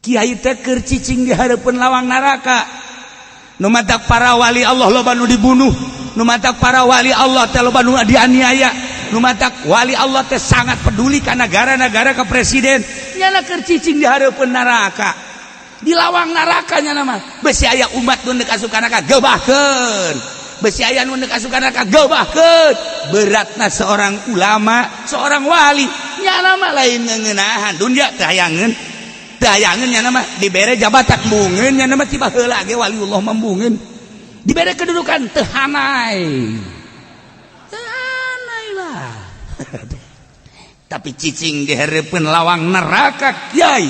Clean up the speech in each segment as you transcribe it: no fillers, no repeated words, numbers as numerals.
Kiai teh keur cicing di hareupeun lawang neraka. Nu matak para wali Allah loba nu dibunuh, nu matak para wali Allah teh loba nu dianiaya, nu matak wali Allah teh sangat peduli ka negara-negara ka presiden, nyana keur cicing di hareupeun neraka. Di lawang neraka nyana mah besi aya umat nu neuk asup neraka geubahkeun. Besi aya nu neuk asup neraka geubahkeun. Beratna seorang ulama, seorang wali, nyana mah lain ngeuneunahan dunya teh hayangeun. Dayangan nya nama dibere jabatan bungeun nya nama tiba heula ge waliullah membungeun dibere kedudukan teu hanai lah tapi cicing di hareupeun lawang neraka kiai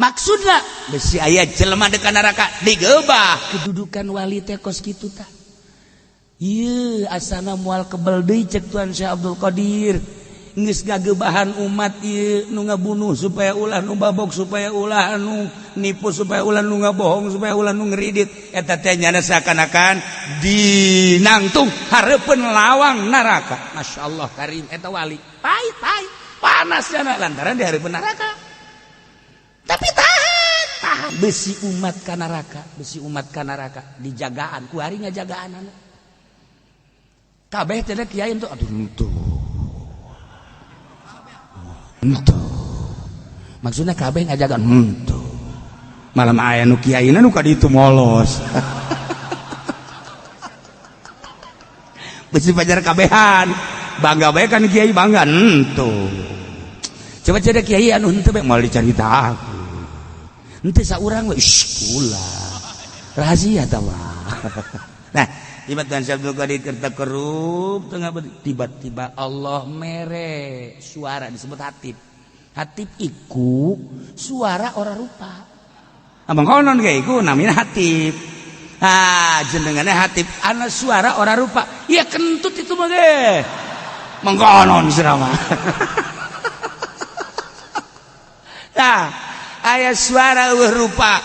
maksudna besi aya jelema deuk ka neraka digeubah kedudukan wali teh kos kitu tah ieu asana moal kebal deui cek Tuan Syekh Abdul Qadir geus ngagebahan umat ieu nu ngabunuh supaya ulah nu babok supaya ulah anu nipu supaya ulah nu ngabohong supaya ulah nu ngeridit eta teh nyana seakan-akan dinangtung hareupeun lawang neraka. Masyaallah karim eta wali pahit panas cenah lantaran di hareupeun neraka tapi tahan besi umat ka neraka dijagaan ku ari ngajagaanana kabeh teh kiai entu aduh entu maksudnya kabeh ngajagan entu malam aya nu kiaina nu ka ditu molos bisi pajar kabehan bangga bae kan kiai bangga entu coba ceda kiai anu henteu bae moal dicaritakeun henteu saurang we kula rahasia tah nah tiba Tuan Syekh Abdul Qadir keur takerup tengah tiba-tiba Allah mere suara disebut hatib iku suara ora rupa abang konon ge iku namina hatib jenenganna hatib ana suara ora rupa ya kentut itu mah ge mengkonon sirama nah aya suara eueuh rupa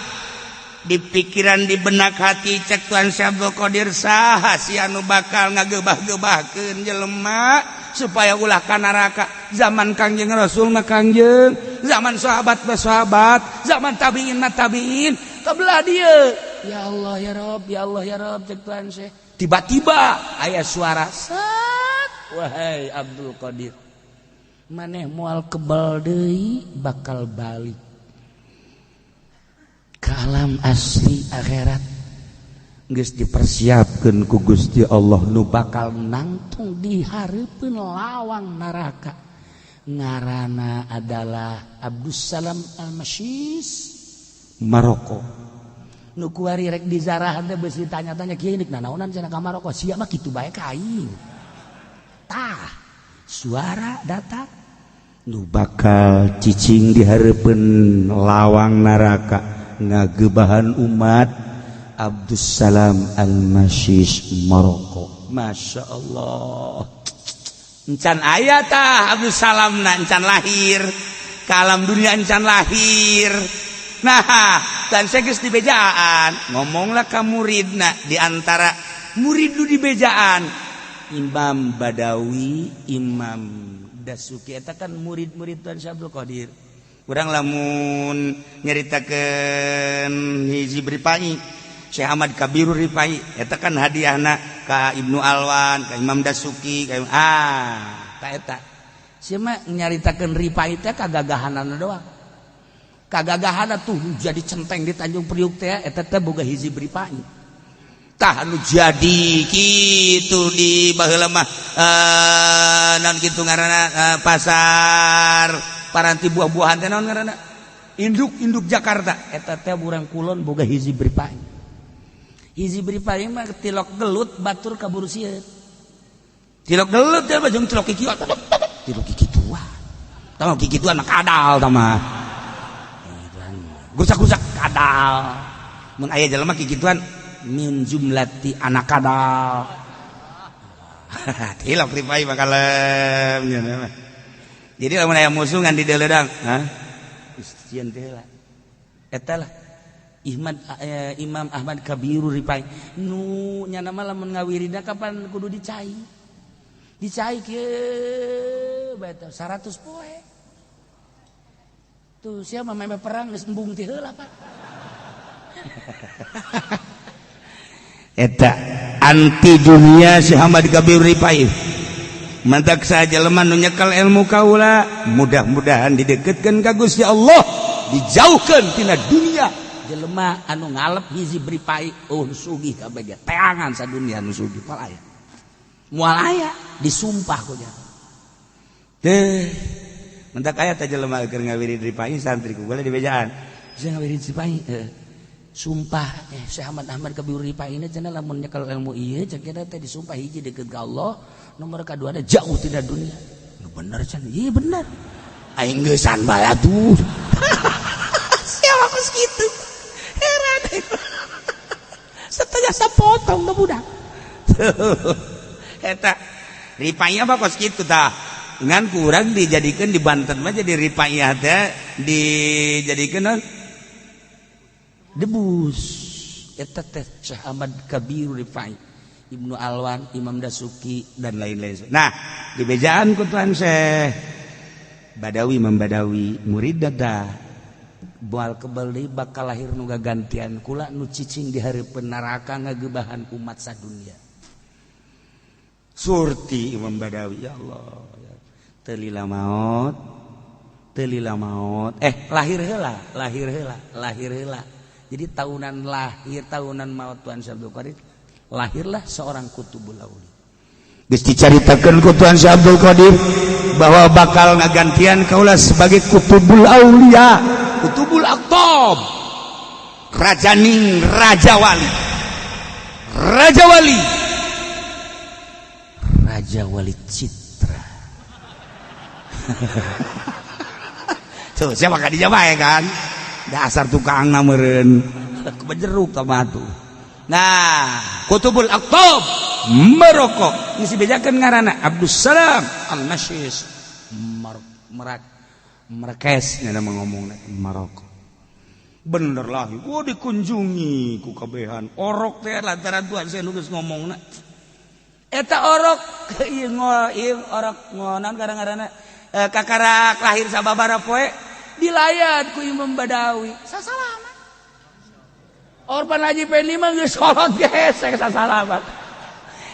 di pikiran di benak hati cek Tuan Syekh Abdul Qadir saha si anu bakal ngageubah-geubahkeun jelema supaya ulah ka neraka zaman Kangjeng Rasul mah kangjeng zaman sahabat mah sahabat zaman tabiin mah tabiin kabelah dieu ya Allah ya Rabb cek Tuan Syekh tiba-tiba aya suara sat wahai Abdul Qadir maneh moal kebal deui bakal balik alam asli akhirat geus dipersiapkeun ku Gusti Allah nu bakal nangtung di hareupeun lawang neraka ngaranna adalah Abdus Salam Al-Masyis Maroko nu kuari rek dizarah teh beus ditanya-tanya kieu nik nanaonan cenah ka Maroko sia mah kitu bae ka aing tah suara datang nu bakal cicing di hareupeun lawang neraka ngagebahan umat Abdus Salam Al-Masyis Maroko. Masya Allah encan aya tah Abdus Salam na encan lahir ka alam dunia encan lahir nah dan saya geus di bejaan ngomonglah ka muridna di antara murid nu di bejaan Imam Badawi Imam Dasuki eta kan murid-murid Tuan Syekh Abdul Qadir urang lamun nyaritakeun hiji Rifai Syekh Ahmad Kabiru Rifai eta kan hadiahna ka Ibnu Alwan ka Imam Dasuki ka ta eta sia mah nyaritakeun Rifai teh kagagahanana doang kagagahanna tuh jadi centeng di Tanjung Priuk teh eta teh boga hiji Rifai tah anu jadi kitu di baheula mah naon kitu ngaranna pasar paranti buah-buahan teh naon ngaranna induk Jakarta eta teh urang kulon boga hiji Rifai mah tilok gelut batur kabur sieun tilok gelut teh bajung tilok kikitu tilok kikituan tah kikituan mah kadal tah mah gusak-gusak kadal mun aya jelema kikituan min jumlati anak kadal tilok Rifai mah kalem nya jadi lamun aya musuh ngan di deuleudang sieun teh lah eta lah Imam Ahmad Kabiru Rifai nu nyana mah lamun ngawirina kapan kudu dicai kieu bae 100 poe tuh siapa meme perang geus embung ti heula Pak. Eta anti dunia si Hamad Kabir Ripai. Mantak saja lemah nu nyekel ilmu kaula, mudah-mudahan dideketkeun ka Gusti Allah, dijauhkeun tina dunia. Jelema anu ngalep hiji Ripai sugih kabeh teangan sadunia nu sugih moal aya. Moal aya disumpah ku nya. Teh mantak aya teh jelema keur ngawirid Ripai santriku boleh dibejaan. Bisa ngawirid Ripai sumpah Syekh Ahmad Kabir Ripai ini cenah lamun nyekel ilmu ieu cek kita teh disumpah hiji deukeut ka Allah, nomor kedua ada jauh tina dunia. Nu bener cenah. Iya bener. Aing geusan bae atuh. Siapa kos kitu? Heran. Setengah sapotong da budak. Eta Ripai apa kos kitu tah? Ngan kurang dijadikeun di Banten mah jadi Ripai teh dijadikeun debus. Eta teh Syekh Ahmad Kabir Ripai, Ibnu Alwan, Imam Dasuki dan lain-lain. Nah, di bejaan ku tuan Syekh Badawi Imam Badawi murid dada moal kebal deui bakal lahir nu gagantian kula nu cicing di hareupeun neraka ngagebahan umat sadunia. Surti Imam Badawi ya Allah. Teu lila maot. Lahir heula. Jadi tahunan lahir, tahunan maut Tuan Syekh Abdul Qadir, lahirlah seorang kutubul aulia. Geus dicaritakeun ku Tuan Syekh Abdul Qadir bahwa bakal ngagantian kaula sebagai kutubul aulia, kutubul aqtab, rajaning raja wali. Raja wali Citra. Tuh, siapa kadinya bae kan? Dasar tukang meureun kebejeruk tama tuh. Nah, Kutubul Aqtab Maroko ngisi bejakeun ngaranna Abdus Salam Al-Mashis Marrakesh nya ngomongna Maroko. Bener lah, gua dikunjungi ku kabehan orok teh lantaran Tuhan saya nulis ngomongna. Eta orok ieu orok ngonan garang-garana kakarak lahir sababaraha poe dilayat ku Imam Badawi sasalaman. Orban Haji Pendi mah geus kolot gesek sasalaman.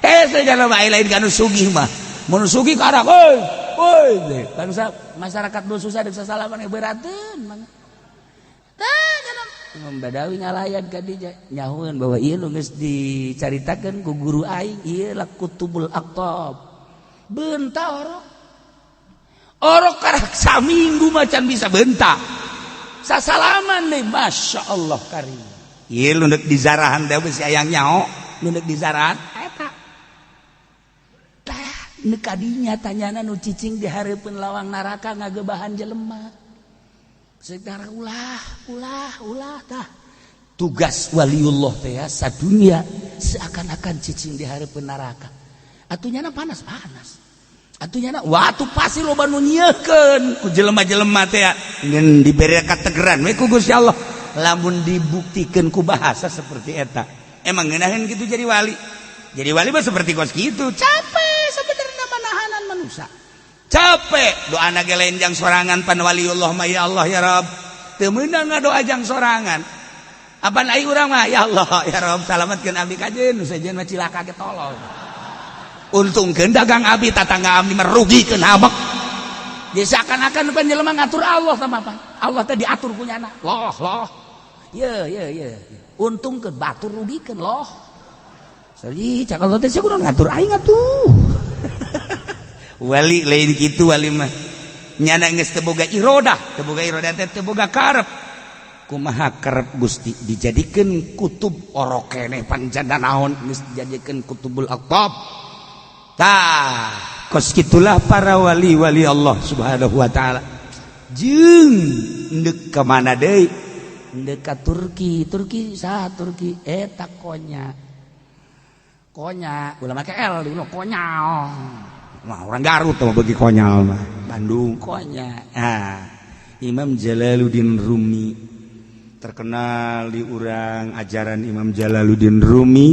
Hese jangan bae lain kana sugih mah. Mun sugih karak euy kan masyarakat nu susah deuk sasalaman beurateun mah. Tah jangan Imam Badawi ngalayan ka dinya nyahoeun bahwa ieu nu geus dicaritakeun ku guru aing ieu la Kutubul Aqtab. Beunta orok karak saminggu macan bisa bentak. Sasalaman deh, Masya Allah karim. Iya lu nek dizarahan deh si ayang nyao, lu nek dizarahan. Eta, tah nekadinya tanyana nu cicing di hareupeun lawang neraka ngagebahan jelema. Sekarang ulah tah. Tugas waliullah teh ya sadunya seakan-akan cicing di hareupeun neraka. Atunyana panas. Atunya waktu pasti loba nu nyiekeun ku jelema-jelema teh ngan dibere kategeran we ku Gusti Allah lamun dibuktikeun ku bahasa seperti eta. Emang ngeunaheun kitu jadi wali mah seperti kos kitu capek sebenarnya manahanan manusia. Capek doana ge lain jang sorangan pan waliullah mah ya Allah ya Rabb. Teu meunang ngadoa jang sorangan. Apan ai urang mah ya Allah ya Rabb salametkeun abdi ka jeun nu sajeun mah cilaka ge tolol. Untungkeun dagang abdi tatangga abdi merugikeun habek. Jadi seakan-akan panjelema ngatur Allah sama apa? Allah teh diatur punyana. Loh. Ye. Untungkeun batur rugikeun loh. Sari cak Allah teh kudu ngatur aing atuh. Wali lain kitu wali mah. Nyana geus teu boga irodah, teh teu boga karep. Kumaha karep Gusti dijadikeun kutub orok keneh panjana naon geus dijadikeun Kutubul Aqtab. Tah, kos gitulah para wali-wali Allah Subhanahu wa taala. Jeung neuk ka mana deui? Neuk ka Turki saha Turki? Eta konya. Ulah make L dulu konyal. Wah, orang Garut mah bagi konyal mah. Bandung konya. Imam Jalaluddin Rumi terkenal di urang ajaran Imam Jalaluddin Rumi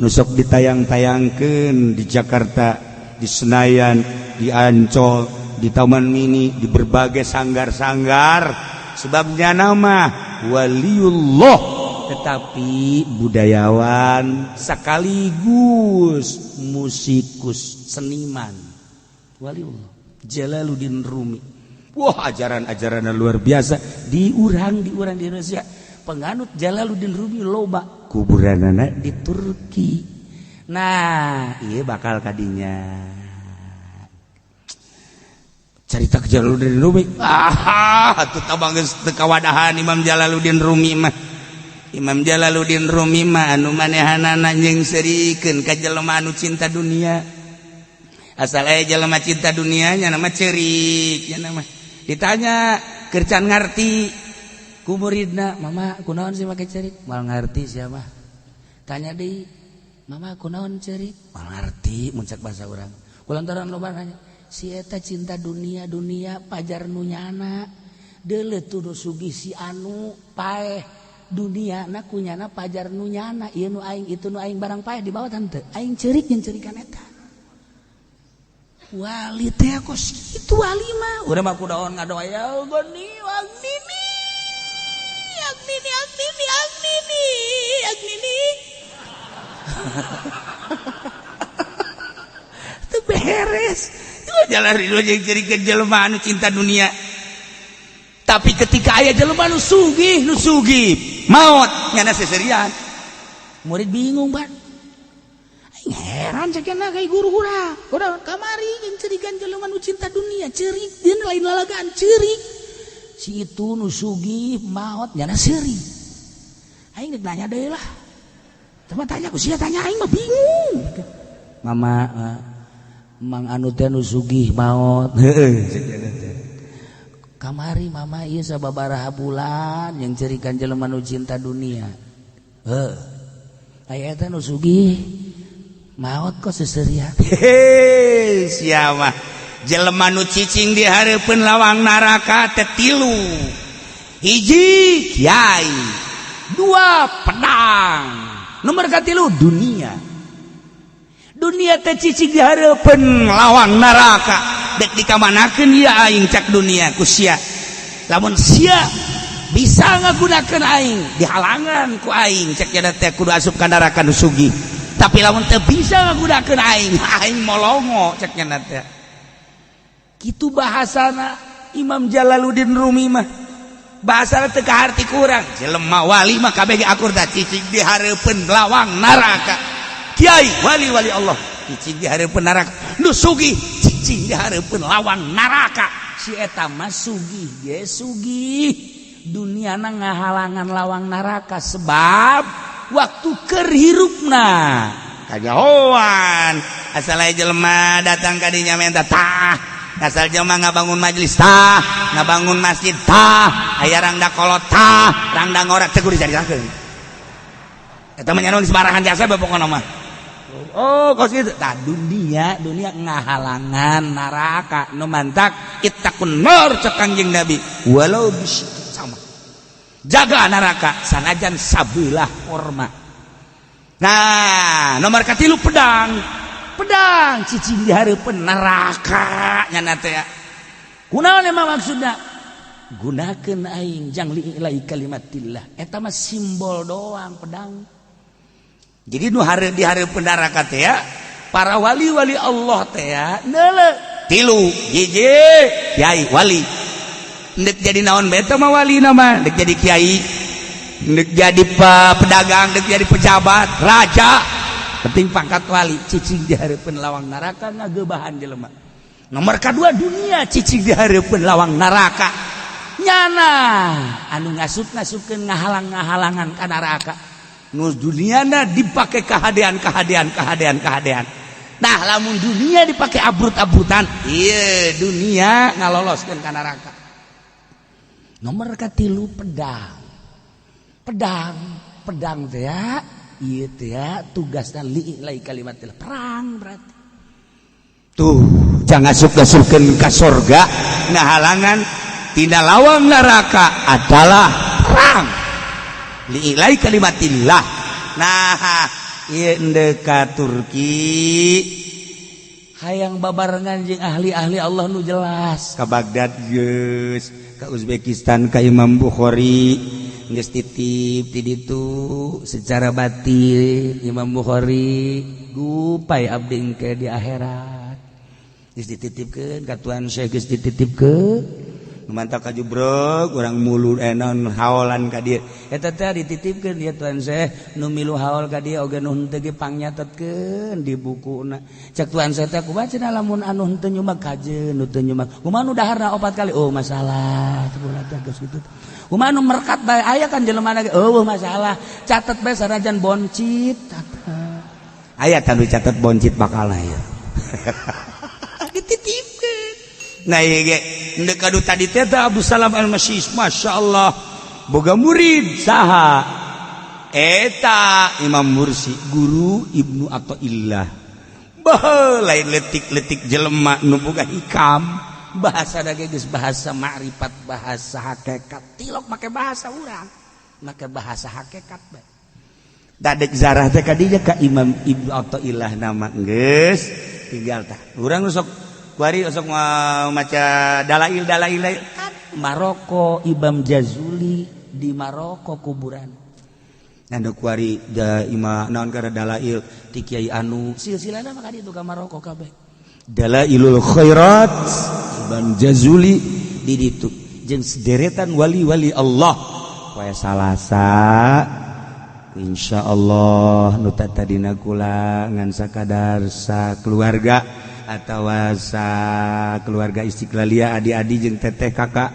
nusok ditayang-tayangkeun di Jakarta, di Senayan, di Ancol, di Taman Mini, di berbagai sanggar-sanggar sebabnya nama waliullah, tetapi budayawan sekaligus musikus seniman. Waliullah Jalaluddin Rumi. Wah, ajaran-ajaran luar biasa diurang di Indonesia. Penganut Jalaluddin Rumi loba kuburanana di Turki. Nah, iya bakal kadinya cerita ke Jalaluddin Rumi. Atuh tabang geus teu kawadahan Imam Jalaluddin Rumi mah. Imam Jalaluddin Rumi mah anu manehanana nyeungsirikeun ka jelema anu cinta dunia. Asal aya jelema cinta dunianya nama cerik, ya nama. Ditanya keur can ngarti ku muridna, "Mama, kunaon sih make cerik?" "Moal ngarti sia mah." Tanya deui, "Mama, kunaon cerik?" "Moal ngarti," muncak bahasa urang. Kulantaran loba nanya, "Si eta cinta dunia pajar nu nyana. Deuleu tuh sugih si anu paeh dunia na kunyana pajar nu nyana. Ieu nu aing, itu nu aing barang paeh di bawah tante. Aing cerik jeung cerikan eta." Wali teh kos itu wali mah. Urang mah kudaon ngadoa ya goni agnini. Itu beres. Itu jalan ridho jeung cerikeun jelema anu cinta dunia. Tapi ketika aya jelema nu sugih maot nyana seserian. Murid bingung, Ban. Heran cekena kayak guru urang. Urang kamari jeung cerikan jelema nu cinta dunia, cerik dieun lain lalagaan cerik. Si itu nu sugih maot nyana seuri. Aing geus nanya deui lah. Coba tanya ku sia tanya aing mah bingung. Mama, mang anu teh nu sugih maot. Heeh. Kamari mama ieu sababaraha bulan yang cerikan jelema nu cinta dunia. Heuh. Aya eta nu sugih maot kok seserian. Hehe, sia mah jelema nu cicing di hareupeun lawang naraka teh tilu. Hiji kiai, dua pedang, nomor katilu dunia. Dunia teh cicing di hareupeun lawang naraka, dek dikamanakeun ieu aing cak dunia ku sia. Lamun sia bisa ngagunakeun aing, dihalangan ku aing cak nya teh kudu asup ka neraka nu sugih. Tapi lamun teu bisa ngagunakeun aing molongo cek nya teh. Kitu bahasana Imam Jalaluddin Rumi mah. Bahasana teu kaharti kurang. Jelema wali mah kabeh akur tah cicing di hareupeun lawang neraka. Kiai wali-wali Allah cicing di hareupeun neraka. Nu sugih cicing di hareupeun lawang neraka. Si eta mah sugih ge sugih. Duniana ngahalangan lawang neraka sebab waktu keur hirupna kajauhan. Asal aya jelema datang ka dinya minta tah, asal jelema ngabangun majelis tah, ngabangun masjid tah, aya rangda kolot tah, rangda ngorak teh kudu dicaritakeun. Eta mah nyanon sembarangan jasa pokona mah. Oh, kos kitu. Tah dunia ngahalangan neraka. Nu mantak ittaqun nar cek Kangjeng Nabi. Walau bisyikk sama. Jaga neraka sanajan sabelah korma. Nah, nomor katilu pedang cicing di hareupeun neraka nyana teh. Kunaon emang maksudna? Gunakeun aing jang li'ilai kalimatillah. Eta mah simbol doang pedang. Jadi nu di hareupeun neraka teh ya, para wali-wali Allah teh ya, neuleuh tilu hiji kiai wali. Ndek jadi naon beta mah wali nama, ndek jadi kiai, ndek jadi pedagang, ndek jadi pejabat, raja, penting pangkat wali. Cicing di hareupeun lawang neraka ngagebahan jelema. Nomor kedua dunia cicing di hareupeun lawang neraka. Nyana anu ngasup-ngasupkeun ngahalang-ngahalangan ka neraka. Nu duniana dipake kahadean. Nah, lamun dunia dipake abrut-abrutan, ieu dunia ngaloloskeun ka neraka. Nomor katilu pedang teh ya, ieu teh ya tugasna li'ilai kalimatillah, perang berarti. Tuh, jangan asup-asupkeun ka surga, ngahalangan tina lawang neraka adalah perang. Li'ilai kalimatillah. Nah, ieu endeu ka Turki hayang babarengan jeung ahli-ahli Allah nu jelas ka Baghdad geus ka Uzbekistan ka Imam Bukhari geus titip ti ditu secara batin Imam Bukhari gupay abdi engke di akhirat geus dititipkeun ka Tuan Syekh geus dititipkeun mantap ka jubrog urang mulu non haolan ka dieu eta teh dititipkeun dia Tuan Syekh nu milu haol ka dieu oge nu henteu ge pangnyatetkeun di bukuna cek Tuan Syekh teh kumaha cenah lamun anu henteu nyumak kajeun nu teu nyumak kumaha nu daharna 4 kali oh masalah kumaha teh geus kitu kumaha nu merkat bae aya kan jelema ge eueuh masalah catet bae sanajan boncit aya tanu catet boncit bakal aya dititipkeun nah ieu ge endeu kadu tadi teh Abdul Salam Al-Masyis masyaallah boga murid saha eta Imam Mursi guru Ibnu Athaillah bah lain letik-letik jelema nu boga hikam bahasa da geus bahasa ma'rifat bahasa hakikat tilok make bahasa urang make bahasa hakikat bae dadek zarah teh ka dinya ka Imam Ibnu Athaillah nama geus tinggal tah urang nu sok kuari osok maca dalail kan Maroko Imam Jazuli di Maroko kuburan nanda kuari da ima naon kana dalail ti Kiai Anu silsilahna maka ditu ka Maroko kabeh Dalailul Khairat Imam Jazuli di ditu jeung sederetan wali-wali Allah poe Salasa insyaallah nu tadina kula ngan sakadar sakeluarga atau keluarga Istiqlaliyah adi-adi jeung teteh kakak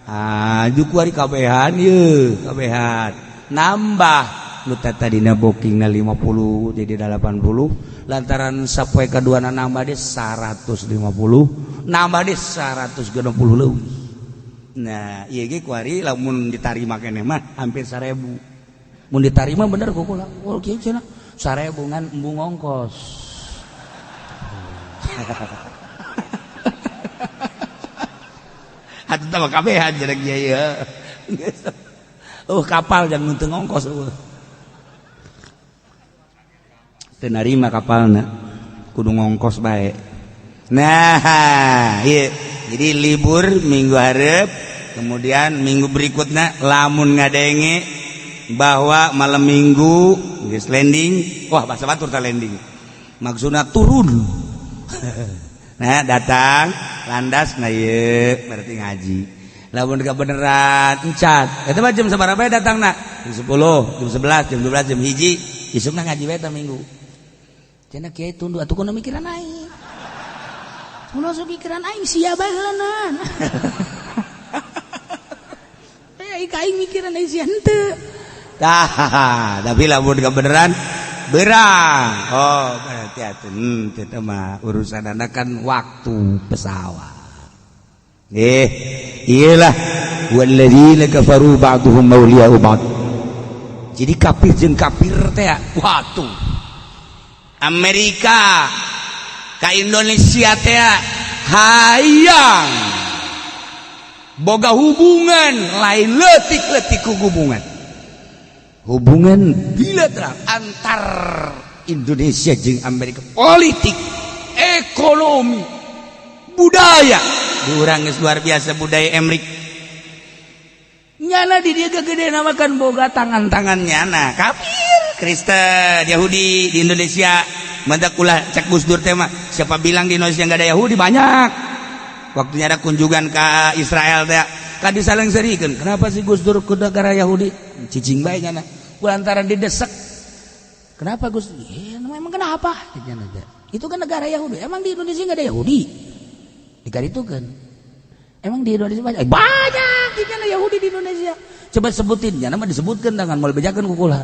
aju kuari kabehan ye kabehan nambah nu tadina bookingna 50 jadi 80 lantaran sapoe kaduana nambah deh 150 nambah deh 160 leuwih nah ieu ge kuari lamun ditarima keneh mah hampir 1000 mun ditarima bener kukula oh kieu cenah 1000 ngan embung ongkos atuh teh kabehan jarang ieu kapal jangan teu ngongkos teu narima kapalna kudu ngongkos bae nah ieu jadi libur minggu hareup kemudian minggu berikutnya lamun ngadenge bahwa malam minggu geus landing wah bahasa batur teh landing maksudna turun nah datang landas nah ieu berarti ngaji lamun kebeneran encat eta mah jam sabaraha bae datangna jam 10 jam 11 jam 12 jam 1 isukna ngaji bae ta minggu cenah kiai tundu atuh kudu mikiran aing kudu mikiran aing sia bae heuleunan aing aing mikiran aing sia henteu tah tapi lamun kebeneran berang oh berarti itu mah urusan anak kan waktu pesawat iyalah walladzina kafaru ba'duhum awliya'u ba'd jadi kafir jeung kafir teh waktu Amerika ka Indonesia teh hayang boga hubungan lain leutik-leutik hubungan bilateral antar Indonesia jeung Amerika politik ekonomi budaya diurang geus luar biasa budaya Amerik nyana di dia gede namakan boga tangan-tangan nyana kafir Kristen Yahudi di Indonesia mentak ulah cek Gus Dur teh mah siapa bilang di Indonesia enggak ada Yahudi banyak waktunya ada kunjungan ke Israel teh kadi saling serikeun kenapa sih Gus Dur ke negara Yahudi cicing bae nyana kulantaran didesak kenapa Gus emang kenapa itu kan negara Yahudi emang di Indonesia enggak ada Yahudi dikaritukeun emang di Indonesia banyak di kana Yahudi di Indonesia coba sebutin nya nama disebutkeun dengan moal bejakeun ku kula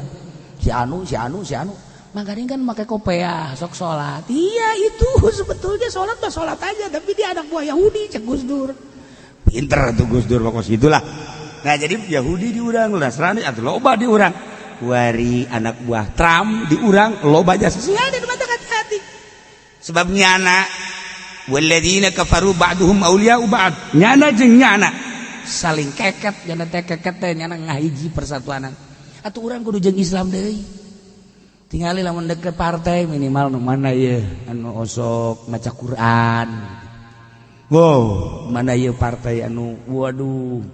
si anu mangkaring kan make kopiah sok salat iya itu sebetulnya salat mah salat aja tapi dia anak buah Yahudi cek Gus Dur pinter tuh Gus Dur pokos itulah nah jadi Yahudi diurang Nasrani atuh loba diurang wari anak buah Trump diurang loba jasa sia di mata hati sebab nyana walladzina kafaru ba'duhum awliya'u ba'd nyana jeung nyana saling keket nyana teh keket teh nyana ngahiji persatuanan atuh urang kudu jeung Islam deui tingali lamun deket partai minimal nu mana ya anu osok maca Quran. Wow, mana ya partai anu waduh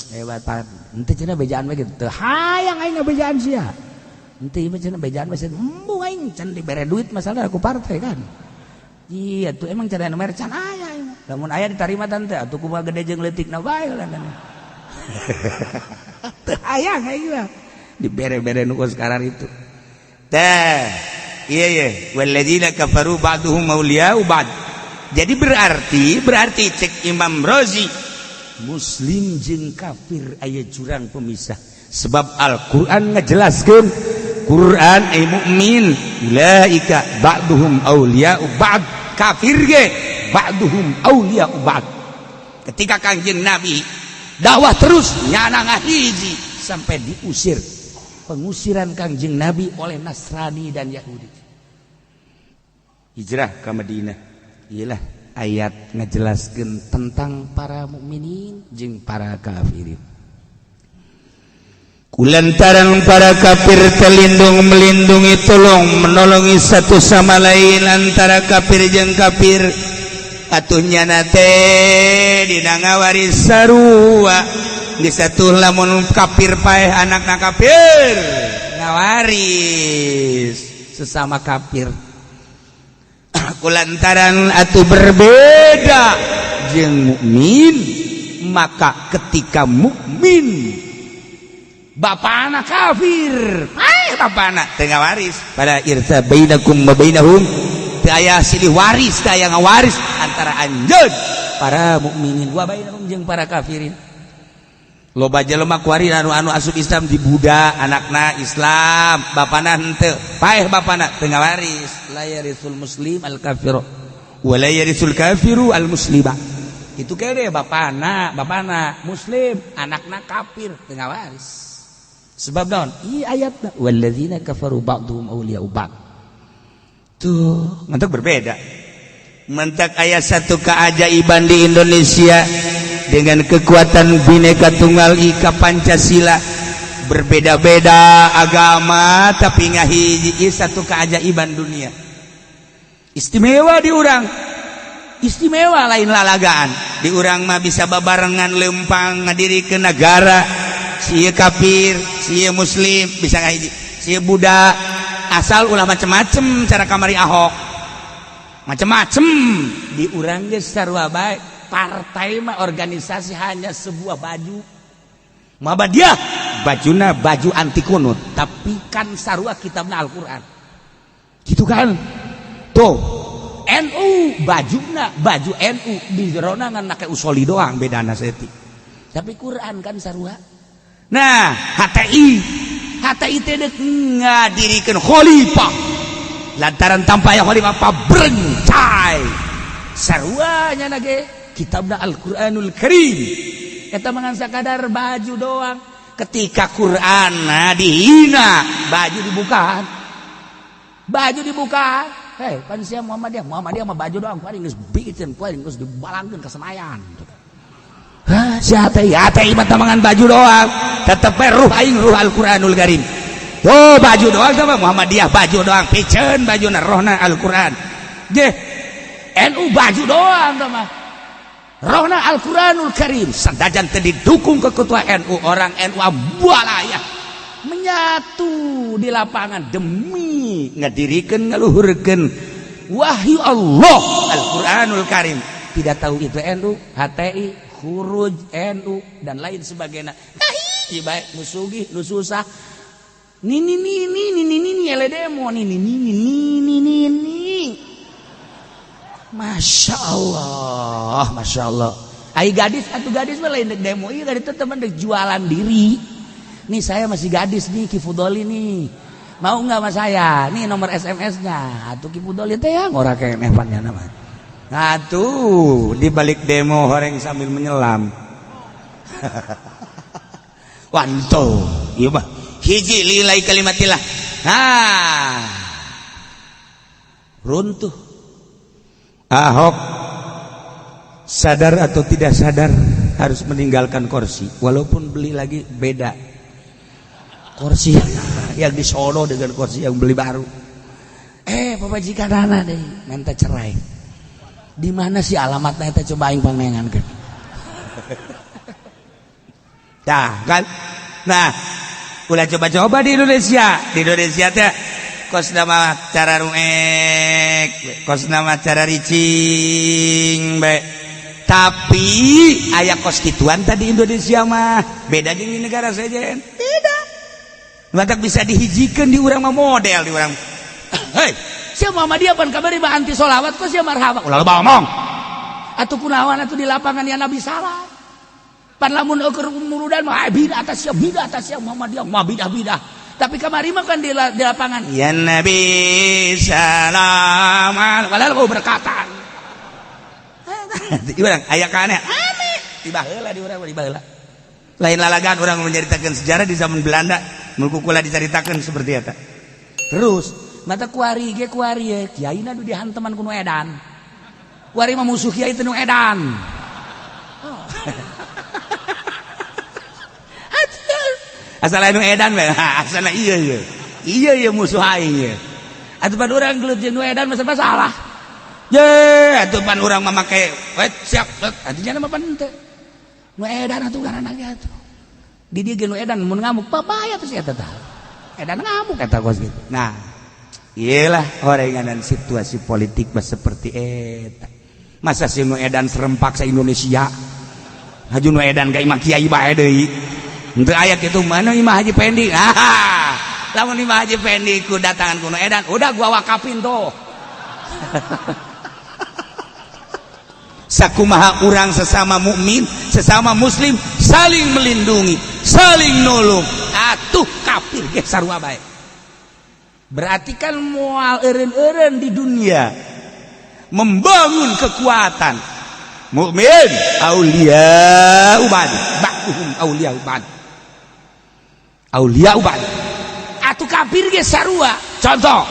hebat pan. Henteu cenah bejaan we kitu. Hayang aing bejaan sia. Henteu ieu cenah bejaan we embung aing can dibere duit masalah aku partai kan. Iya tuh emang cara anu mercan aya. Lamun aya ditarima tante atuh kumaha gede jeung leutikna bae lah kan. Teu hayang aing mah. Dibere-bere nu sekarang itu. Iya walladzina kafaru ba'duhum awliya'u ba'd. Jadi berarti cek Imam Razi muslim jeung kafir aya jurang pemisah sebab Al-Qur'an ngajelaskeun Quran ay mukmin ulaika ba'duhum awliya'u ba'd kafir ge ba'duhum awliya'u ba'd. Ketika Kangjeng Nabi dakwah terus nyana ngahiji sampai diusir pengusiran Kangjeng Nabi oleh Nasrani dan Yahudi. Hijrah ke Madinah. Iyalah ayat ngejelaskeun tentang para mukminin jeung para kafirin. Kulantaran para kafir terlindung melindungi tolong menolongi satu sama lain antara kafir jeung kafir. Atuhnya nate dina ngawaris sarua. Di satu lamun kafir paeh anakna kafir ngawaris sesama kafir. Kulantaran atuh berbeda jeung mukmin maka ketika mukmin bapana kafir paeh bapana teu ngawaris pada irsa bainakum wa bainahum teu aya silih waris teu aya ngawaris antara anjeun para mukminin wa bainahum jeung para kafirin. Loba jelema kuari anu asup Islam di budak anakna Islam bapana henteu paeh bapana teu ngawaris la yarisul muslim al kafiru wa la yarisul kafiru al muslima itu kene bapana muslim anakna kafir teu ngawaris sebab naon ieu ayatna walladzina kafaru ba'dhum awliya'u ba'd tuh ngantuk berbeda mentak aya satu keajaiban di Indonesia dengan kekuatan Bhinneka Tunggal Ika Pancasila berbeda-beda agama tapi ngahiji satu keajaiban dunia istimewa di urang istimewa lain lalagaan di urang mah bisa babarengan lempang ngadirikeun negara sieu kafir sieu muslim bisa ngahiji sieu budak asal ulah macem-macem cara kamari Ahok macem-macem di urang geus sarua bae. Partai mah organisasi hanya sebuah baju. Muhammadiyah bajuna baju anti kunut, tapi kan sarua kitabna Al-Qur'an. Gitu kan? Tuh, NU bajuna baju NU di jerona ngan make usoli doang bedana seutik. Tapi Quran kan sarua. Nah, HTI teh deuk ngadirikeun khalifah. Lantaran tanpa aya khalifah pabrencai. Sarua nya na ge kitabna Al-Qur'anul Karim eta mangan sakadar baju doang ketika Quran dihina baju dibuka hei pan sia Muhammadiyah mah baju doang paling geus bikin paling geus dibalangkeun ka Senayan sia hati mah mangan baju doang tetep ruh aing ruh Al-Qur'anul Karim tuh baju doang sama Muhammadiyah baju doang piceun bajuna rohna Al-Qur'an ge NU baju doang sama rohna Al-Quranul Karim sadajan teu didukung ke ketua NU orang NU bualaya menyatu di lapangan demi ngadirikeun ngaluhurkeun wahyu Allah Al-Quranul Karim. Tidak tahu itu NU, HTI, Khuruj NU dan lain sebagainya. Ieu bae nu sugih nu susah ni ele demo ni Masya Allah. Ai gadis atuh gadis mah lain demo ieu gadis teh teman jualan diri. Nih saya masih gadis nih Ki Fudoli nih. Mau enggak sama saya? Nih nomor SMS-nya. Atuh Ki Fudoli teh ya ngora keneh panjana mah. Atuh di balik demo horeng sambil menyelam. Wanto. Ieu mah hiji lillahi kalimatillah. Nah. Runtuh. Ahok sadar atau tidak sadar harus meninggalkan kursi walaupun beli lagi beda kursi yang di Solo dengan kursi yang beli baru. Pamajikan anak deh, minta cerai. Di mana sih alamatnya? Kita coba aing panengankeun. Kan? Nah, ulah coba-coba di Indonesia. Di Indonesia teh kos nama cara ruek, kos nama cara ricing, be. Tapi aya kos kituan tadi Indonesia mah beda jeung di negara sejen. Beda. Matak bisa dihijikeun di urang mah model di urang. Hei, sia Muhammadiyah pan kabari mah anti sholawat kok sia marhaba. Ulah loba ngomong. Atuh kunaon atuh di lapangan ya Nabi salat. Pan lamun eukeur murudan mah bidah atas sia Muhammadiyah mah bidah. Tapi kamari mah kan di lapangan ya Nabi salam. Padahal kau berkatan. Urang aya kana aneh tiba heula di urang tiba heula. Lain lalagan urang menceritakeun sejarah di zaman Belanda, mulku kula diceritakeun seperti eta. Terus mata kuari kiaina nu dihanteman ku nu edan. Kuari mah musuh kiai teh nu edan. Asal anu edan we, asal iya musuh aing. Atuh pan urang gelut jeung nu edan masalah. Ye, atuh pan urang mamakai siap, artinya mah pan teu. Nu edan atuh ngaranna ge atuh. Di dieu ge nu edan mun ngamuk babaya teh eta tah. Edan ngamuk eta kos gitu. Nah, iyalah orenganan situasi politik mah seperti eta. Masa si nu edan serempak sa Indonesia. Haju nu edan ka imah kiai bae deui. Henteu aya kitu mana imah Haji Pendi. Lamun imah Haji Pendi ku datangan ku nu edan, udah gua wakafin tuh. Sakumaha urang sesama mukmin, sesama muslim saling melindungi, saling nolong. Atuh kafir ge sarua bae. Berarti kan moal eureun-eureun di dunia membangun kekuatan. Mukmin aulia uban, ba'dhum aulia uban. Aulia uban. Atuh kafir ge sarua. Contoh.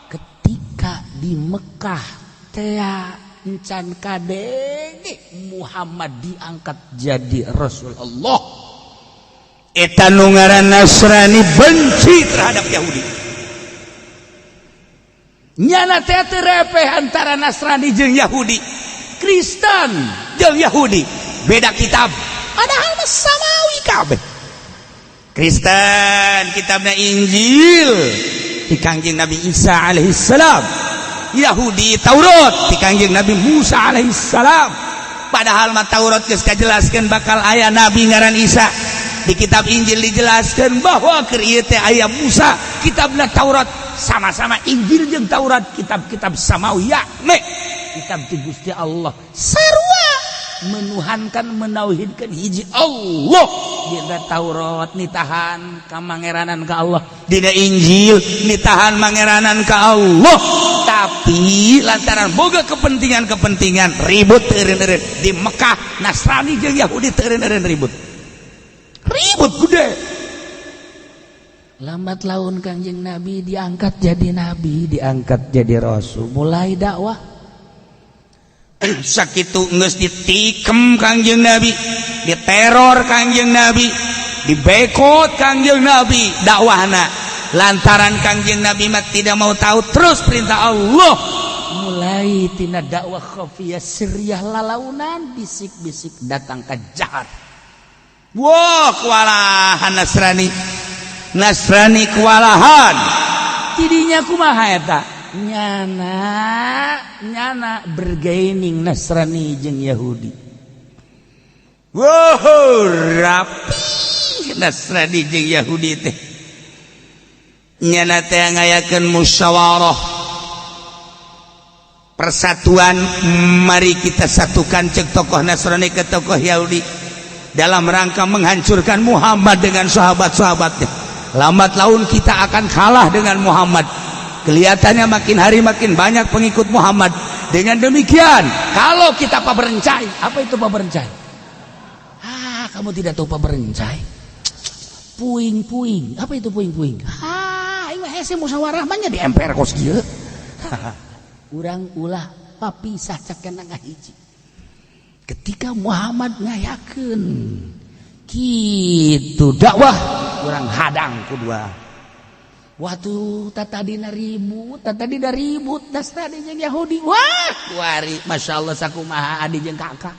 Ketika di Mekah teh encan kadenge Muhammad diangkat jadi Rasulullah. Eta nu ngaran Nasrani benci terhadap Yahudi. Nyana teh terepeh antara Nasrani jeung Yahudi, Kristen jeung Yahudi, beda kitab. Padahal mah samawi kabeh. Kristen kitabna Injil di Kangjeng Nabi Isa alaihissalam. Yahudi Taurat di Kangjeng Nabi Musa alaihissalam. Padahal mah Taurat geus kajelaskeun bakal aya nabi ngaran Isa. Di kitab Injil dijelaskeun bahwa keur ieu teh aya Musa. Kitabna Taurat sama-sama Injil jeung Taurat kitab-kitab samawi yakni kitab ti Gusti Allah. Sarua menuhankan menauhidkan hiji Allah. Dina Taurat nitahan kamangeranan ka Allah, dina Injil nitahan mangeranan ka Allah. Tapi lantaran boga kepentingan ribut eureun-eureun di Mekah, Nasrani jeung Yahudi eureun-eureun ribut gede. Lambat laun Kangjeng Nabi diangkat jadi rasul, mulai dakwah. Sakitu geus ditikem Kangjeng Nabi, diteror Kangjeng Nabi, dibekot Kangjeng Nabi dakwahna. Lantaran Kangjeng Nabi mah tidak mau tahu terus perintah Allah. Mulai tina dakwah khafiyah sirriyah lalaunan, bisik-bisik datang ke jahat. Wah, kewalahan Nasrani kewalahan. Tidinya kumaha eta? Nyana bergaining Nasrani jeung Yahudi. Wow, rapi Nasrani jeung Yahudi teh. Nyana teh ngayakeun musyawarah persatuan, mari kita satukan cek tokoh Nasrani ke tokoh Yahudi dalam rangka menghancurkan Muhammad dengan sahabat-sahabatnya. Lambat laun kita akan kalah dengan Muhammad. Kelihatannya makin hari makin banyak pengikut Muhammad. Dengan demikian, kalau kita paberencai, apa itu paberencai? Kamu tidak tahu paberencai? Puing-puing. Apa itu puing-puing? Ini hese musyawarah banyak di MPR kos kieu. Urang ulah papisah cakeun ngahiji. Ketika Muhammad ngayakeun kitu dakwah, kurang hadang kedua. Waktu tadi ribut das tadi jeung Yahudi. Wah, kuari Masya Allah sakumaha adi jeung kakak.